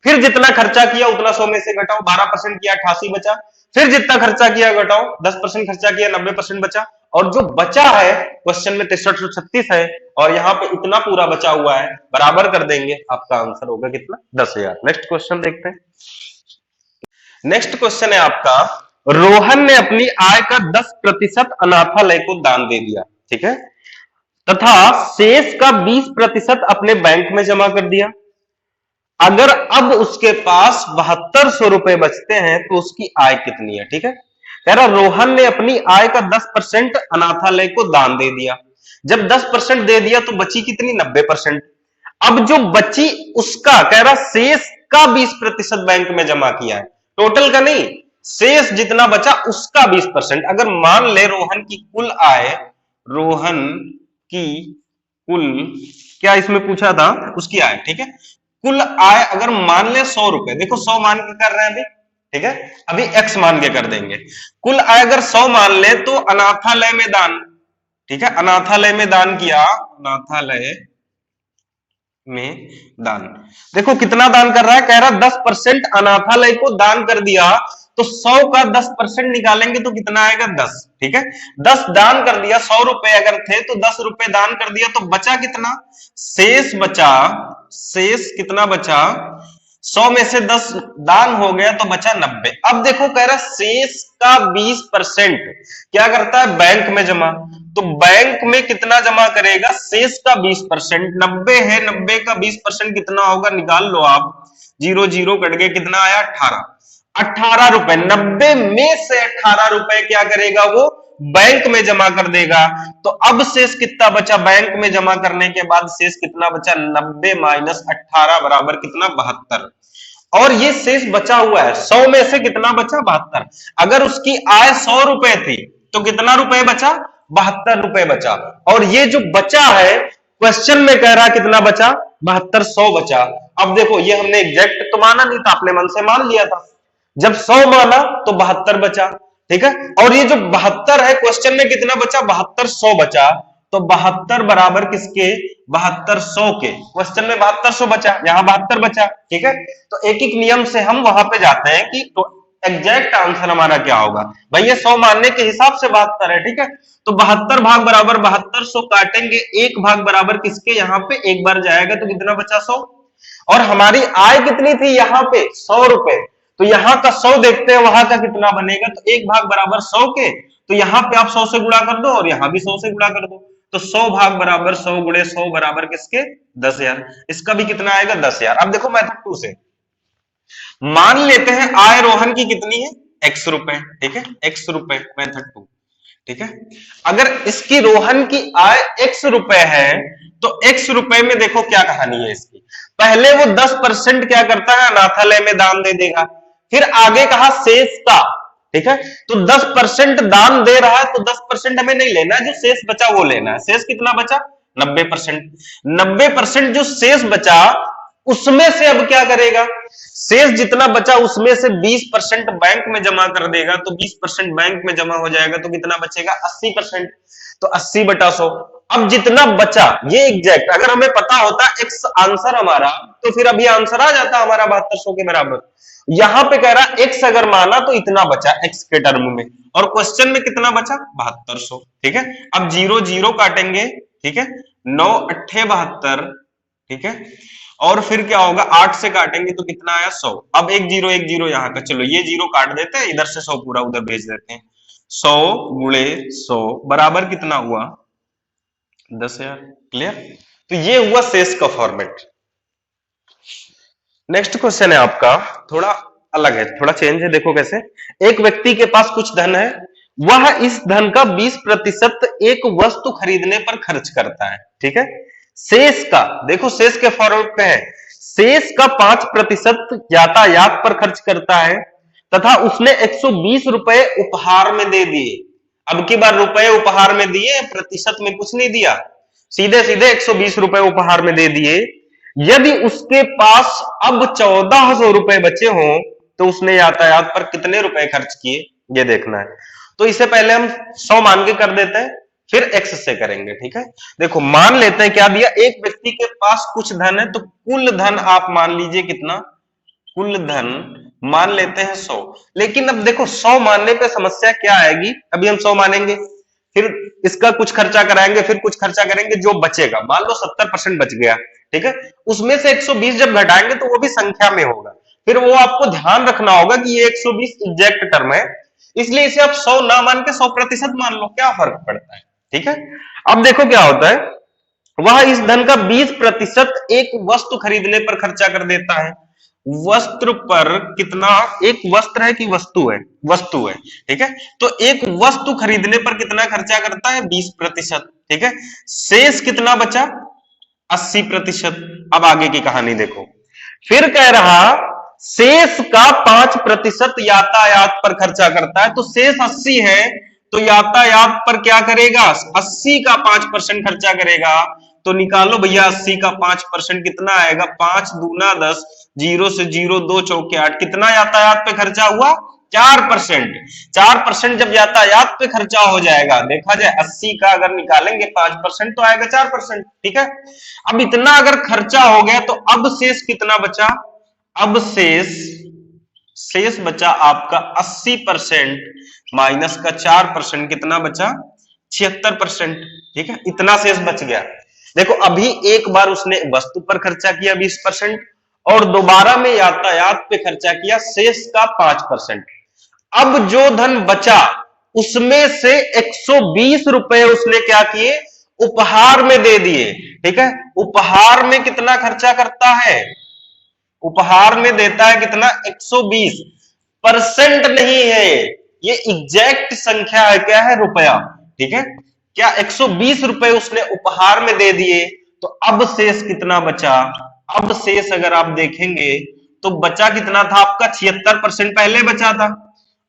फिर जितना खर्चा किया उतना 100 में से घटाओ, 12% किया 88 बचा, फिर जितना खर्चा किया घटाओ, 10% खर्चा किया 90% बचा, और जो बचा है क्वेश्चन में 6336 है और यहाँ पे इतना पूरा बचा हुआ है, बराबर कर देंगे, आपका आंसर होगा कितना, 10,000। नेक्स्ट क्वेश्चन देखते हैं। नेक्स्ट क्वेश्चन है आपका, रोहन ने अपनी आय का 10% अनाथालय को दान दे दिया, ठीक है, तथा शेष का 20% अपने बैंक में जमा कर दिया। अगर अब उसके पास 7200 रुपए बचते हैं तो उसकी आय कितनी है। ठीक है, कह रहा रोहन ने अपनी आय का 10% अनाथालय को दान दे दिया। जब 10% दे दिया तो बची कितनी, 90%। अब जो बची उसका कह रहा शेष का 20% बैंक में जमा किया है, टोटल का नहीं, शेष जितना बचा उसका 20%। अगर मान ले रोहन की कुल आय, रोहन की कुल, क्या इसमें पूछा था, उसकी आय, ठीक है, कुल आय अगर मान ले 100 रुपए, देखो 100 मान के कर रहे हैं अभी, ठीक है, अभी x मान के कर देंगे। कुल आय अगर 100 मान ले तो अनाथालय में दान, ठीक है, अनाथालय में दान किया, अनाथालय में दान, देखो कितना दान कर रहा है, कह रहा 10% अनाथालय को दान कर दिया, तो 100 का 10% निकालेंगे तो कितना आएगा, 10। ठीक है, 10 दान कर दिया, 100 रुपए अगर थे तो 10 रुपए दान कर दिया, तो बचा कितना, शेष बचा, शेष कितना बचा, 100 में से 10 दान हो गया तो बचा 90। अब देखो कह रहा शेष का 20% क्या करता है, बैंक में जमा, तो बैंक में कितना जमा करेगा, शेष का 20%, 90 है, 90 का 20% कितना होगा, निकाल लो आप, 0 0 कट गए, कितना आया, 18 रुपए, 90 में से 18 रुपए क्या करेगा वो बैंक में जमा कर देगा। तो अब शेष कितना बचा, बैंक में जमा करने के बाद शेष कितना बचा, 90 माइनस 18 बराबर कितना, 72। और ये शेष बचा हुआ है 100 में से कितना बचा, 72। अगर उसकी आय 100 रुपए थी तो कितना रुपए बचा, 72 रुपए बचा। और ये जो बचा है क्वेश्चन में कह रहा कितना बचा, 7200 बचा। अब देखो ये हमने एग्जैक्ट तो माना नहीं था, आपने मन से मान लिया था, जब 100 माना तो 72 बचा, ठीक है, और ये जो 72 है क्वेश्चन में कितना बचा, 7200 बचा, तो 72 बराबर किसके, 7200 के, क्वेश्चन में 7200 बचा, यहां 72 बचा, ठीक है, तो एक एक नियम से हम वहां पे जाते हैं कि तो एग्जैक्ट आंसर हमारा क्या होगा, भाई ये 100 मानने के हिसाब से 72 है, ठीक है, तो 72 भाग बराबर 7200 काटेंगे, एक भाग बराबर किसके, यहाँ पे एक बार जाएगा तो कितना बचा, 100। और हमारी आय कितनी थी यहाँ पे, 100 रुपए, तो यहाँ का 100 देखते हैं वहां का कितना बनेगा, तो एक भाग बराबर 100 के, तो यहाँ पे आप 100 से गुणा कर दो और यहाँ भी 100 से गुणा कर दो, तो 100 भाग बराबर 100 गुणे 100 बराबर किसके, 10,000। इसका भी कितना आएगा, 10,000। अब देखो मेथड 2 से मान लेते हैं आय रोहन की कितनी है, x रुपए, ठीक है, x रुपए, मेथड 2, ठीक है, अगर इसकी रोहन की आय x रुपए है तो x रुपए में देखो क्या कहानी है इसकी, पहले वो 10% क्या करता है, अनाथालय में दान दे देगा, फिर आगे कहा शेष का, ठीक है, तो 10% दान दे रहा है तो 10% हमें नहीं लेना है, जो शेष बचा वो लेना है। शेष कितना बचा, 90%, 90% जो शेष बचा उसमें से अब क्या करेगा, शेष जितना बचा उसमें से 20% बैंक में जमा कर देगा, तो 20% बैंक में जमा हो जाएगा तो कितना बचेगा, 80%, तो 80/100। अब जितना बचा ये एग्जैक्ट अगर हमें पता होता एक्स आंसर हमारा, तो फिर अभी आंसर आ जाता हमारा 7200 के बराबर। यहां पे कह रहा एक्स अगर माना तो इतना बचा एक्स के टर्म में, और क्वेश्चन में कितना बचा, 7200, ठीक है, अब 0 0 काटेंगे, ठीक है, 9 8 72, ठीक है, और फिर क्या होगा, 8 से काटेंगे तो कितना आया, 100। अब 1 0 1 0 यहाँ का, चलो ये 0 काट देते हैं, इधर से 100 पूरा उधर भेज देते हैं, 100 गुणे 100 बराबर कितना हुआ? 10,000। क्लियर? तो ये हुआ शेष का फॉर्मेट। नेक्स्ट क्वेश्चन है आपका, थोड़ा अलग है, थोड़ा चेंज है। देखो कैसे, एक व्यक्ति के पास कुछ धन है, वह इस धन का 20% एक वस्तु खरीदने पर खर्च करता है। ठीक है, शेष का, देखो शेष के फॉर्मेट पे है, शेष का 5% यातायात पर खर्च करता है तथा उसने 120 रुपए उपहार में दे दिए। अब की बार रुपए उपहार में दिए, प्रतिशत में कुछ नहीं दिया, सीधे सीधे 120 रुपए उपहार में दे दिए। यदि उसके पास अब 1400 रुपए बचे हों तो उसने यातायात पर कितने रुपए खर्च किए, ये देखना है। तो इसे पहले हम 100 मान के कर देते हैं, फिर x से करेंगे। ठीक है, देखो मान लेते हैं क्या दिया, एक व्यक्ति के पास कुछ धन है, तो कुल धन आप मान लीजिए कितना, कुल धन मान लेते हैं 100। लेकिन अब देखो 100 मानने पे समस्या क्या आएगी, अभी हम 100 मानेंगे, फिर इसका कुछ खर्चा कराएंगे, फिर कुछ खर्चा करेंगे, जो बचेगा मान लो 70% बच गया। ठीक है, उसमें से 120 जब घटाएंगे तो वो भी संख्या में होगा, फिर वो आपको ध्यान रखना होगा कि ये 120 एग्जैक्ट टर्म है, इसलिए इसे आप 100 ना मान के 100% मान लो, क्या फर्क पड़ता है। ठीक है, अब देखो क्या होता है, वह इस धन का 20% एक वस्तु खरीदने पर खर्चा कर देता है। वस्त्र पर कितना, एक वस्त्र है कि वस्तु है, वस्तु है। ठीक है, तो एक वस्तु खरीदने पर कितना खर्चा करता है, 20%। ठीक है, शेष कितना बचा, 80%। अब आगे की कहानी देखो, फिर कह रहा शेष का 5% यातायात पर खर्चा करता है, तो शेष 80 है, तो यातायात पर क्या करेगा, 80 का 5% खर्चा करेगा। तो निकालो भैया 80 का 5% कितना आएगा, 5 दूना 10, 0 से 0 2 चौके 8, कितना यातायात पे खर्चा हुआ, 4%। 4% जब यातायात पे खर्चा हो जाएगा, देखा जाए 80 का अगर निकालेंगे 5% तो आएगा 4%। ठीक है, अब इतना अगर खर्चा हो गया तो अब शेष कितना बचा, अब शेष बचा आपका 80% माइनस का 4%, कितना बचा, 76%। ठीक है, इतना शेष बच गया। देखो अभी एक बार उसने वस्तु पर खर्चा किया 20% और दोबारा में यातायात पे खर्चा किया शेष का 5%। अब जो धन बचा उसमें से 120 रुपए उसने क्या किए, उपहार में दे दिए। ठीक है, उपहार में कितना खर्चा करता है, उपहार में देता है कितना, 120%। नहीं है ये एग्जैक्ट संख्या है, क्या है, रुपया। ठीक है, क्या 120 रुपए उसने उपहार में दे दिए, तो अब शेष कितना बचा, अब शेष अगर आप देखेंगे तो बचा कितना था आपका, 76% पहले बचा था,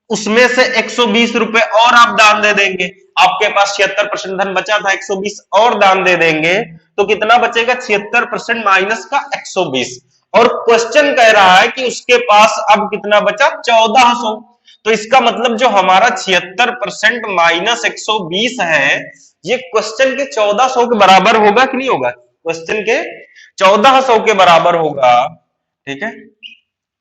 उसमें से 120 रुपए और आप दान दे देंगे, आपके पास 76% धन बचा था, 120 और दान दे देंगे तो कितना बचेगा, 76% माइनस का 120। और क्वेश्चन कह रहा है कि उसके पास अब कितना बचा, 1400। तो इसका मतलब जो हमारा 76% माइनस 120 है, ये क्वेश्चन के 1400 के बराबर होगा कि नहीं होगा, क्वेश्चन के 1400 के बराबर होगा। ठीक है,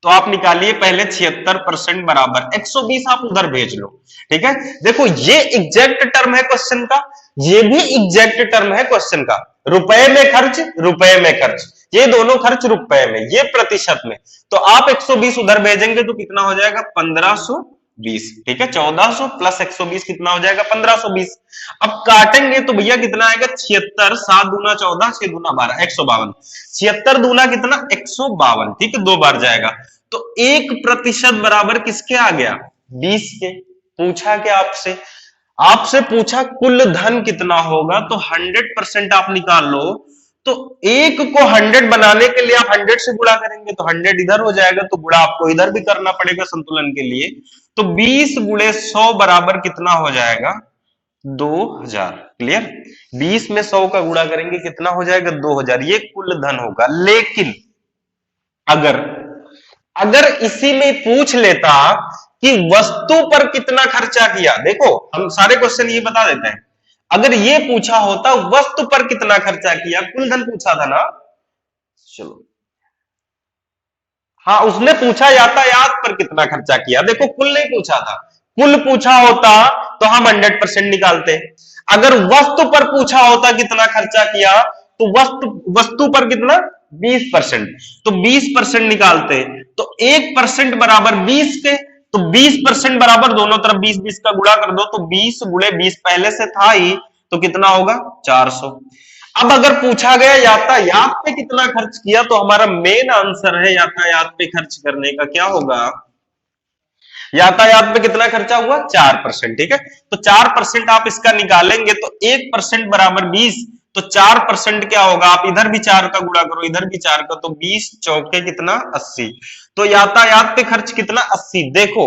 तो आप निकालिए पहले 76% बराबर 120, आप उधर भेज लो। ठीक है, देखो ये एग्जैक्ट टर्म है क्वेश्चन का, ये भी एग्जैक्ट टर्म है क्वेश्चन का, रुपए में खर्च, रुपए में खर्च, ये दोनों खर्च रुपए में, ये प्रतिशत में। तो आप 120 उधर भेजेंगे तो कितना हो जाएगा, 1520। ठीक है, 1400 प्लस 120 कितना हो जाएगा, 1520। अब काटेंगे तो भैया कितना आएगा, 76, 7 दूना 14, 6 दूना 12, 152। 76 दूना कितना, 152। ठीक है, 2 बार जाएगा, तो 1% बराबर किसके आ गया, 20 के। पूछा क्या आपसे, आपसे पूछा कुल धन कितना होगा, तो 100% आप निकाल लो, तो 1 को 100 बनाने के लिए आप 100 से गुणा करेंगे, तो 100 इधर हो जाएगा, तो गुणा आपको इधर भी करना पड़ेगा संतुलन के लिए। तो 20 गुणे 100 बराबर कितना हो जाएगा, 2000। क्लियर, 20 में 100 का गुणा करेंगे कितना हो जाएगा, 2000, ये कुल धन होगा। लेकिन अगर इसी में पूछ लेता कि वस्तु पर कितना खर्चा किया, देखो हम सारे क्वेश्चन ये बता देते हैं, अगर ये पूछा होता वस्तु पर कितना खर्चा किया, कुल धन पूछा था ना, चलो हाँ उसने पूछा यातायात पर कितना खर्चा किया, देखो कुल नहीं पूछा था, कुल पूछा होता तो हम 100% निकालते। अगर वस्तु पर पूछा होता कितना खर्चा किया, तो वस्तु पर कितना, 20%, तो 20% निकालते, तो 1% बराबर 20 के, तो 20% बराबर दोनों तरफ 20-20 का गुणा कर दो, तो 20 गुणे 20 पहले से था ही, तो कितना होगा 400। अब अगर पूछा गया यातायात पे कितना खर्च किया, तो हमारा मेन आंसर है यातायात पे खर्च करने का क्या होगा, यातायात पे कितना खर्चा हुआ 4%। ठीक है, तो 4% आप इसका निकालेंगे तो 1% बराबर 20, तो 4% क्या होगा, आप इधर भी 4 का गुणा करो, इधर भी 4 का, तो 20 चौके कितना 80। तो यातायात पे खर्च कितना 80। देखो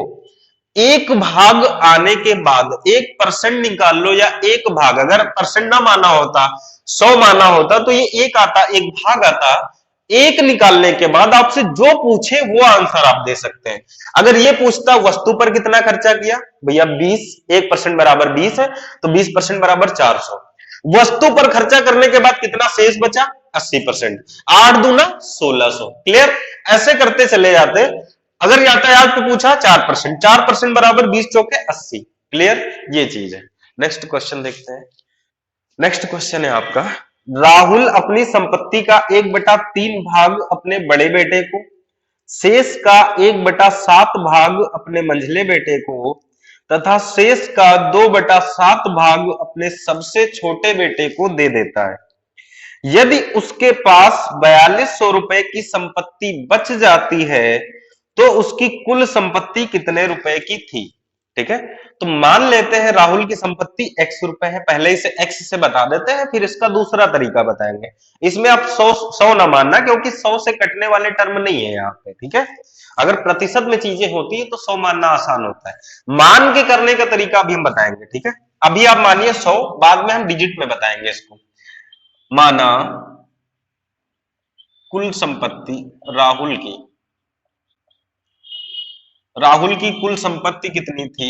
एक भाग आने के बाद 1% निकाल लो, या एक भाग, अगर परसेंट ना माना होता 100 माना होता तो ये एक आता, एक भाग आता। एक निकालने के बाद आपसे जो पूछे वो आंसर आप दे सकते हैं। अगर ये पूछता वस्तु पर कितना खर्चा किया, भैया 20, 1% बराबर 20 है, तो 20% बराबर 400। वस्तु पर खर्चा करने के बाद कितना शेष बचा 80%, 8 दूना 1600। क्लियर, ऐसे करते चले जाते। अगर यातायात पे पूछा 4%, 4% बराबर 20 चौके 80। क्लियर, ये चीज है। नेक्स्ट क्वेश्चन देखते हैं। नेक्स्ट क्वेश्चन है आपका, राहुल अपनी संपत्ति का 1/3 भाग अपने बड़े बेटे को, शेष का 1/7 भाग अपने मंझले बेटे को तथा शेष का 2/7 भाग अपने सबसे छोटे बेटे को दे देता है। यदि उसके पास 4200 रुपए की संपत्ति बच जाती है तो उसकी कुल संपत्ति कितने रुपए की थी। ठीक है, तो मान लेते हैं राहुल की संपत्ति x रुपए है, पहले इसे x से बता देते हैं, फिर इसका दूसरा तरीका बताएंगे। इसमें आप 100 ना मानना, क्योंकि 100 से कटने वाले टर्म नहीं है यहाँ पे। ठीक है, अगर प्रतिशत में चीजें होती है तो 100 मानना आसान होता है। मान के करने का तरीका अभी हम बताएंगे। ठीक है, अभी आप मानिए 100, बाद में हम डिजिट में बताएंगे इसको। माना कुल संपत्ति राहुल की कुल संपत्ति कितनी थी,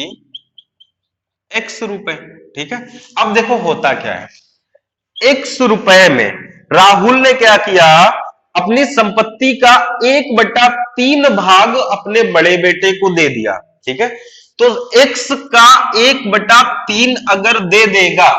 x रुपए। ठीक है, अब देखो होता क्या है, x रुपए में राहुल ने क्या किया, अपनी संपत्ति का 1/3 भाग अपने बड़े बेटे को दे दिया। ठीक है, तो x का 1/3 अगर दे देगा,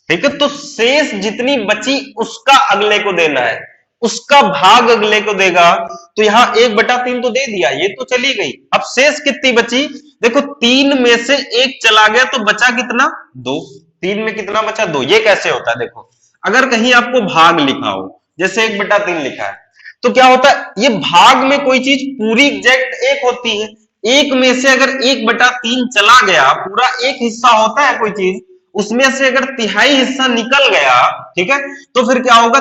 ठीक है, तो शेष जितनी बची उसका अगले को देना है, उसका भाग अगले को देगा। तो यहां 1/3 तो दे दिया, ये तो चली गई। अब शेष कितनी बची, देखो 3 में से 1 चला गया तो बचा कितना 2। 3 में कितना बचा 2। ये कैसे होता है, देखो अगर कहीं आपको भाग लिखा हो, जैसे 1/3 लिखा है, तो क्या होता है, ये भाग में कोई चीज पूरी एग्जैक्ट 1 होती है। 1 में से अगर 1/3 चला गया, पूरा 1 हिस्सा होता है कोई चीज, उसमें से अगर तिहाई हिस्सा निकल गया, ठीक है, तो फिर क्या होगा,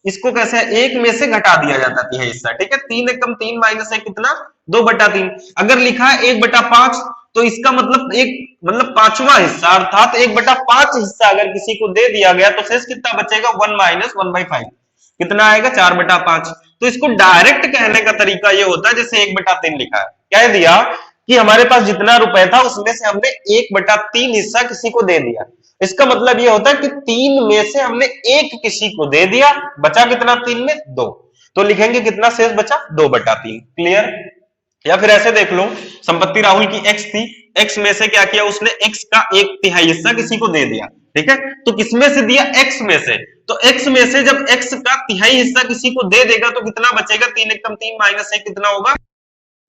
इसको कैसे 1 में से घटा दिया जाता है तिहाई हिस्सा। ठीक है, 3 एकम 3 माइनस 1 कितना 2/3। अगर लिखा है 1/5, तो इसका मतलब 5वां हिस्सा, अर्थात 1/5 हिस्सा अगर किसी को दे दिया गया तो शेष कितना बचेगा 1 माइनस 1/5, कितना आएगा 4/5। तो इसको डायरेक्ट कहने का तरीका ये होता है, जैसे 1/3 लिखा है, कह दिया कि हमारे पास जितना रुपए था उसमें से हमने 1/3 हिस्सा किसी को दे दिया। इसका मतलब ये होता है कि 3 में से हमने 1 किसी को दे दिया, बचा कितना 3 में 2, तो लिखेंगे कितना शेष बचा 2/3। क्लियर, या फिर ऐसे देख लो, संपत्ति राहुल की x थी, x में से क्या किया उसने, x का 1/3 हिस्सा किसी को दे दिया। ठीक है, तो किसमें से दिया, x में से, तो x में से जब x का 1/3 हिस्सा किसी को दे देगा तो कितना बचेगा, 3 एकम 3 माइनस 1 कितना होगा,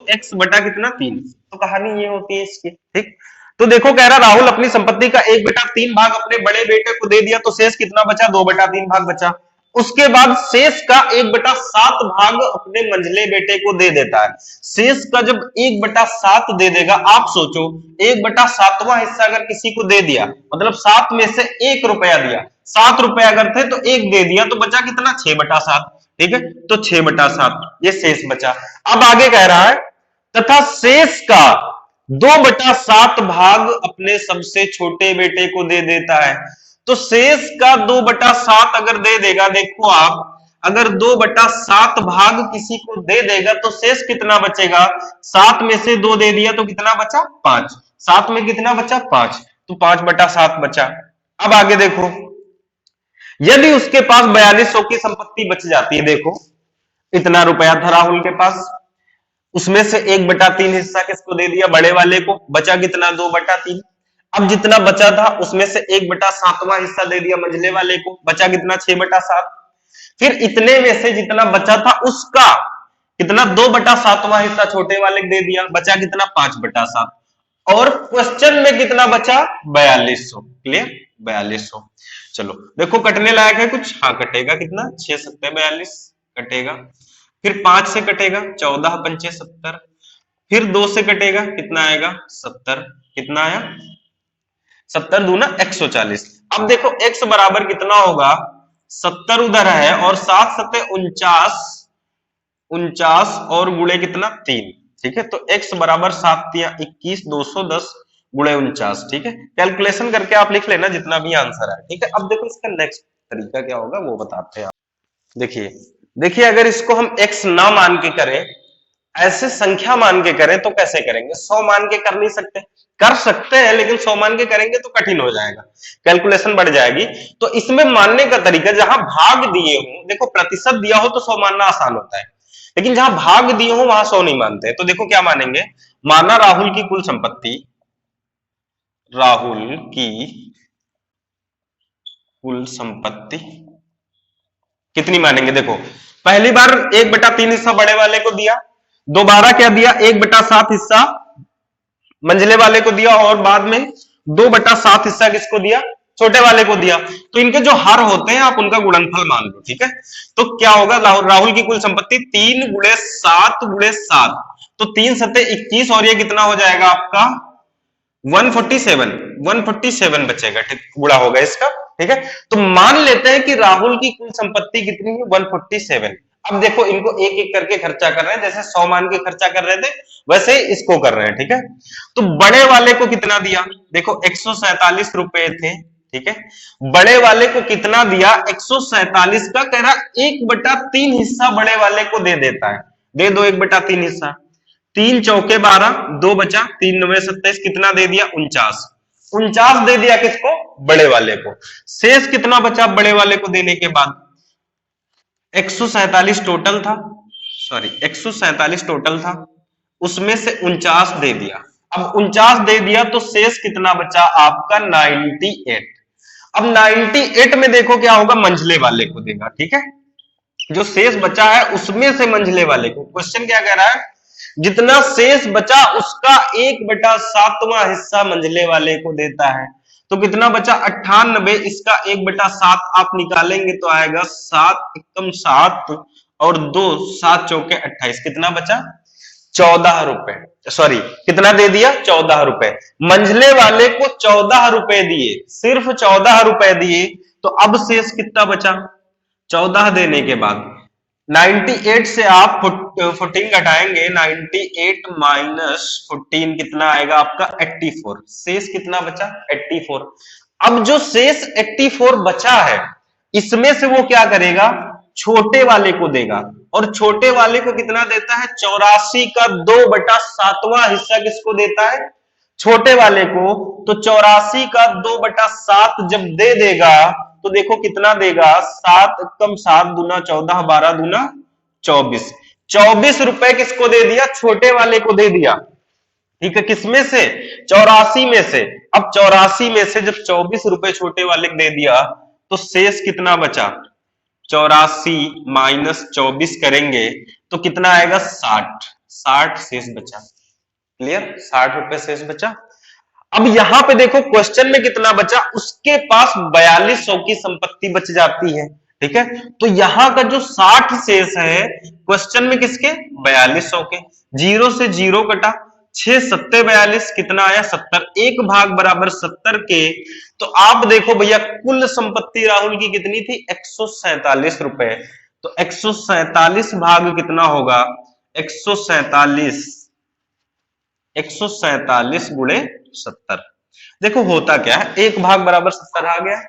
x बटा कितना 3। तो कहानी ये होती है इसकी। ठीक, तो देखो कह रहा राहुल अपनी संपत्ति का 1/3 भाग अपने बड़े बेटे को दे दिया, तो शेष कितना बचा 2/3 भाग बचा। उसके बाद शेष का 1/7 भाग अपने मंझले बेटे को दे देता है। शेष का जब 1/7 दे देगा, आप सोचो 1/7वां हिस्सा अगर किसी को दे दिया, मतलब 7 में से 1 रुपया दिया, 7 रुपए अगर थे तो 1 दे दिया, तो बचा कितना 6/7। ठीक है, तो 6/7 ये शेष बचा। अब आगे कह रहा है तथा शेष का 2/7 भाग अपने सबसे छोटे बेटे को दे देता है। तो शेष का 2/7 अगर दे देगा, देखो आप अगर 2/7 भाग किसी को दे देगा तो शेष कितना बचेगा, 7 में से 2 दे दिया तो कितना बचा 5, 7 में कितना बचा 5, तो 5/7 बचा। अब आगे देखो, यदि उसके पास 4200 की संपत्ति बच जाती है, देखो इतना रुपया था राहुल के पास, उसमें से 1/3 हिस्सा किसको दे दिया, बड़े वाले को, बचा कितना 2/3। अब जितना बचा था उसमें से 1/7वां हिस्सा दे दिया मंझले वाले को, बचा कितना 6/7। फिर इतने में से जितना बचा था उसका, कितना 2/7वां हिस्सा छोटे वाले को दे दिया, बचा कितना 5/7, और क्वेश्चन में कितना बचा 4200। क्लियर, 4200। चलो देखो कटने लायक है कुछ, हाँ कटेगा, कितना 6 7 42 कटेगा, फिर 5 से कटेगा 14 पंचे 70, फिर 2 से कटेगा कितना आएगा 70, कितना आया 70 दूना 140। अब देखो x बराबर कितना होगा, 70 उधर है और 7 7 49, 49 और गुणे कितना 3, ठीक है। तो x बराबर 7 या 21, 210 गुणे 49, ठीक है। कैलकुलेशन करके आप लिख लेना जितना भी आंसर है, ठीक है। अब देखो इसका नेक्स्ट तरीका क्या होगा वो बताते हैं आप। देखिए देखिए अगर इसको हम x ना मान के करें, ऐसे संख्या मान के करें तो कैसे करेंगे, 100 मान के कर नहीं सकते, कर सकते हैं लेकिन 100 मान के करेंगे तो कठिन हो जाएगा, कैलकुलेशन बढ़ जाएगी। तो इसमें मानने का तरीका, जहां भाग दिए हो, देखो प्रतिशत दिया हो तो 100 मानना आसान होता है, लेकिन जहां भाग दिए हो वहां 100 नहीं मानते। तो देखो क्या मानेंगे, माना राहुल की कुल संपत्ति, राहुल की कुल संपत्ति कितनी मानेंगे, देखो पहली बार 1/3 हिस्सा बड़े वाले को दिया, दोबारा क्या दिया 1/7 हिस्सा मंझले वाले को दिया, और बाद में 2/7 हिस्सा किसको दिया, छोटे वाले को दिया। तो इनके जो हर होते हैं आप उनका गुणनफल मान लो, ठीक है। तो क्या होगा, राहुल की कुल संपत्ति 3 × 7 × 7, तो 3 7 21, और ये कितना हो जाएगा आपका 147 बचेगा, ठीक, गुणा होगा इसका, ठीक है। तो मान लेते हैं कि राहुल की कुल संपत्ति कितनी है 147। अब देखो इनको एक एक करके खर्चा कर रहे हैं, जैसे 100 मान के खर्चा कर रहे थे वैसे इसको कर रहे हैं, ठीक है। तो बड़े वाले को कितना दिया, देखो 147 रुपए थे, ठीक है। बड़े वाले को कितना दिया 147 का, कह रहा 1/3 हिस्सा बड़े वाले को दे देता है, दे दो 1/3 हिस्सा, 3 चौके 12, 2 बचा, 3 9 27, कितना दे दिया 49 दे दिया किसको, बड़े वाले को। शेष कितना बचा बड़े वाले को देने के बाद, 147 टोटल था, सॉरी 147 टोटल था, उसमें से 49 दे दिया। अब 49 दे दिया तो शेष कितना बचा आपका 98। अब 98 में देखो क्या होगा, मंझले वाले को देगा, ठीक है। जो शेष बचा है उसमें से मंझले वाले को, क्वेश्चन क्या कह रहा है, जितना शेष बचा उसका 1/7वां हिस्सा मंझले वाले को देता है। तो कितना बचा 98, इसका 1/7 आप निकालेंगे तो आएगा 7 एकम 7 और 2 7 चौके 28, कितना बचा 14 रुपए, सॉरी कितना दे दिया 14 रुपए। मंझले वाले को 14 रुपए दिए, सिर्फ 14 रुपए दिए, तो अब शेष कितना बचा 14 देने के बाद 98 से आप 14 घटाएंगे, 98 माइनस 14 कितना आएगा आपका 84, शेष कितना बचा 84। अब जो शेष 84 बचा है इसमें से वो क्या करेगा, छोटे वाले को देगा, और छोटे वाले को कितना देता है 84 का 2/7वां हिस्सा किसको देता है, छोटे वाले को। तो 84 का 2/7 जब दे देगा तो देखो कितना देगा, 7 कम 7 दूना 14, 12 दूना 24, 24 रुपए किसको दे दिया, छोटे वाले को दे दिया, ठीक है। किसमें से 84 में से। अब 84 में से जब 24 रुपए छोटे वाले को दे दिया तो शेष कितना बचा, 84 माइनस 24 करेंगे तो कितना आएगा 60 शेष बचा। क्लियर, 60 रुपए शेष बचा। अब यहां पे देखो क्वेश्चन में कितना बचा, उसके पास 4200 की संपत्ति बच जाती है, ठीक है। तो यहां का जो 60 शेष है क्वेश्चन में किसके 4200 के, 0 से 0 कटा, 6 7 42, कितना आया 70, 1 भाग बराबर 70 के। तो आप देखो भैया कुल संपत्ति राहुल की कितनी थी 147 रुपए, तो 147 भाग कितना होगा 147 गुणे 70। देखो होता क्या है, 1 भाग बराबर 70 आ गया,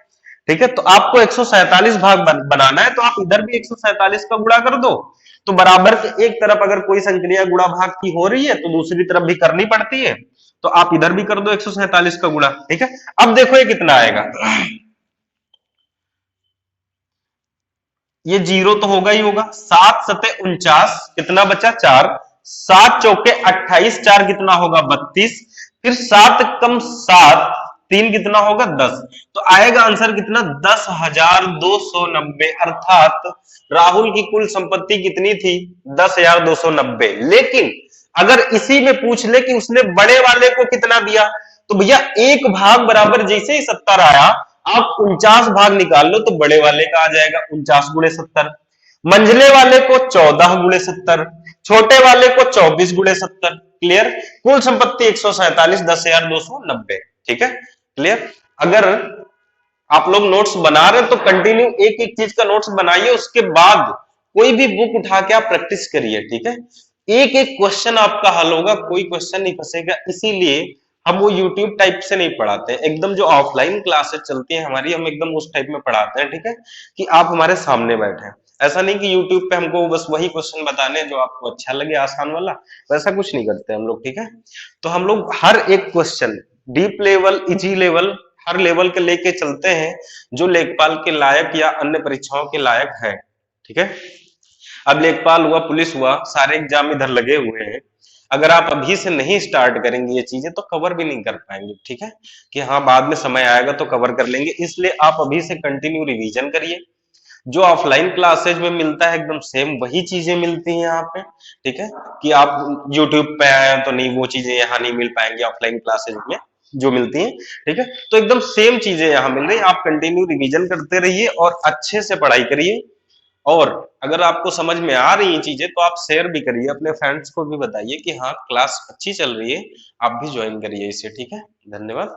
ठीक है। तो आपको 147 भाग बनाना है तो आप इधर भी 147 का गुणा कर दो, तो बराबर के एक तरफ अगर कोई संक्रिया गुणा भाग की हो रही है तो दूसरी तरफ भी करनी पड़ती है, तो आप इधर भी कर दो 147 का गुणा, ठीक है। अब देखो ये कितना आएगा, ये 0 तो होगा ही होगा, 7 7 49, कितना बचा 4, 7 चौके 28, 4 कितना होगा 32, फिर 7 कम 7 3 कितना होगा 10, तो आएगा आंसर कितना 10,290, अर्थात राहुल की कुल संपत्ति कितनी थी 10,290। लेकिन अगर इसी में पूछ ले कि उसने बड़े वाले को कितना दिया, तो भैया एक भाग बराबर जैसे ही 70 आया, आप 49 भाग निकाल लो तो बड़े वाले का आ जाएगा 49 गुणे 70, मंझले वाले को 14 गुणे 70, छोटे वाले को 24 गुणे 70। क्लियर। कुल संपत्ति 147, 10,290। ठीक है, क्लियर। अगर आप लोग नोट्स बना रहे हैं तो कंटिन्यू एक एक चीज का नोट्स बनाइए, उसके बाद कोई भी बुक उठा के आप प्रैक्टिस करिए। ठीक है, एक एक क्वेश्चन आपका हल होगा, कोई क्वेश्चन नहीं फंसेगा। इसीलिए हम वो यूट्यूब टाइप से नहीं पढ़ाते, एकदम जो ऑफलाइन क्लासेस चलती है हमारी, हम एकदम उस टाइप में पढ़ाते हैं। ठीक है, कि आप हमारे सामने बैठे हैं। ऐसा नहीं कि यूट्यूब पे हमको बस वही क्वेश्चन बताने जो आपको अच्छा लगे आसान वाला, वैसा कुछ नहीं करते हम लोग। ठीक है, तो हम लोग हर एक question deep level, easy level, हर लेवल के लेके चलते हैं जो लेखपाल के लायक या अन्य परीक्षाओं के लायक है। ठीक है, अब लेखपाल हुआ, पुलिस हुआ, सारे एग्जाम इधर लगे हुए हैं। अगर आप अभी से नहीं स्टार्ट करेंगे ये चीजें तो कवर भी नहीं कर पाएंगे। ठीक है, कि हाँ बाद में समय आएगा तो कवर कर लेंगे, इसलिए आप अभी से कंटिन्यू रिवीजन करिए। जो ऑफलाइन क्लासेज में मिलता है एकदम सेम वही चीजें मिलती हैं यहाँ पे। ठीक है, कि आप यूट्यूब पे आए तो नहीं वो चीजें यहाँ नहीं मिल पाएंगी ऑफलाइन क्लासेज में जो मिलती हैं। ठीक है, तो एकदम सेम चीजें यहाँ मिल रही है। आप कंटिन्यू रिवीजन करते रहिए और अच्छे से पढ़ाई करिए। और अगर आपको समझ में आ रही हैं चीजें तो आप शेयर भी करिए, अपने फ्रेंड्स को भी बताइए कि हाँ क्लास अच्छी चल रही है, आप भी ज्वाइन करिए इसे। ठीक है, धन्यवाद।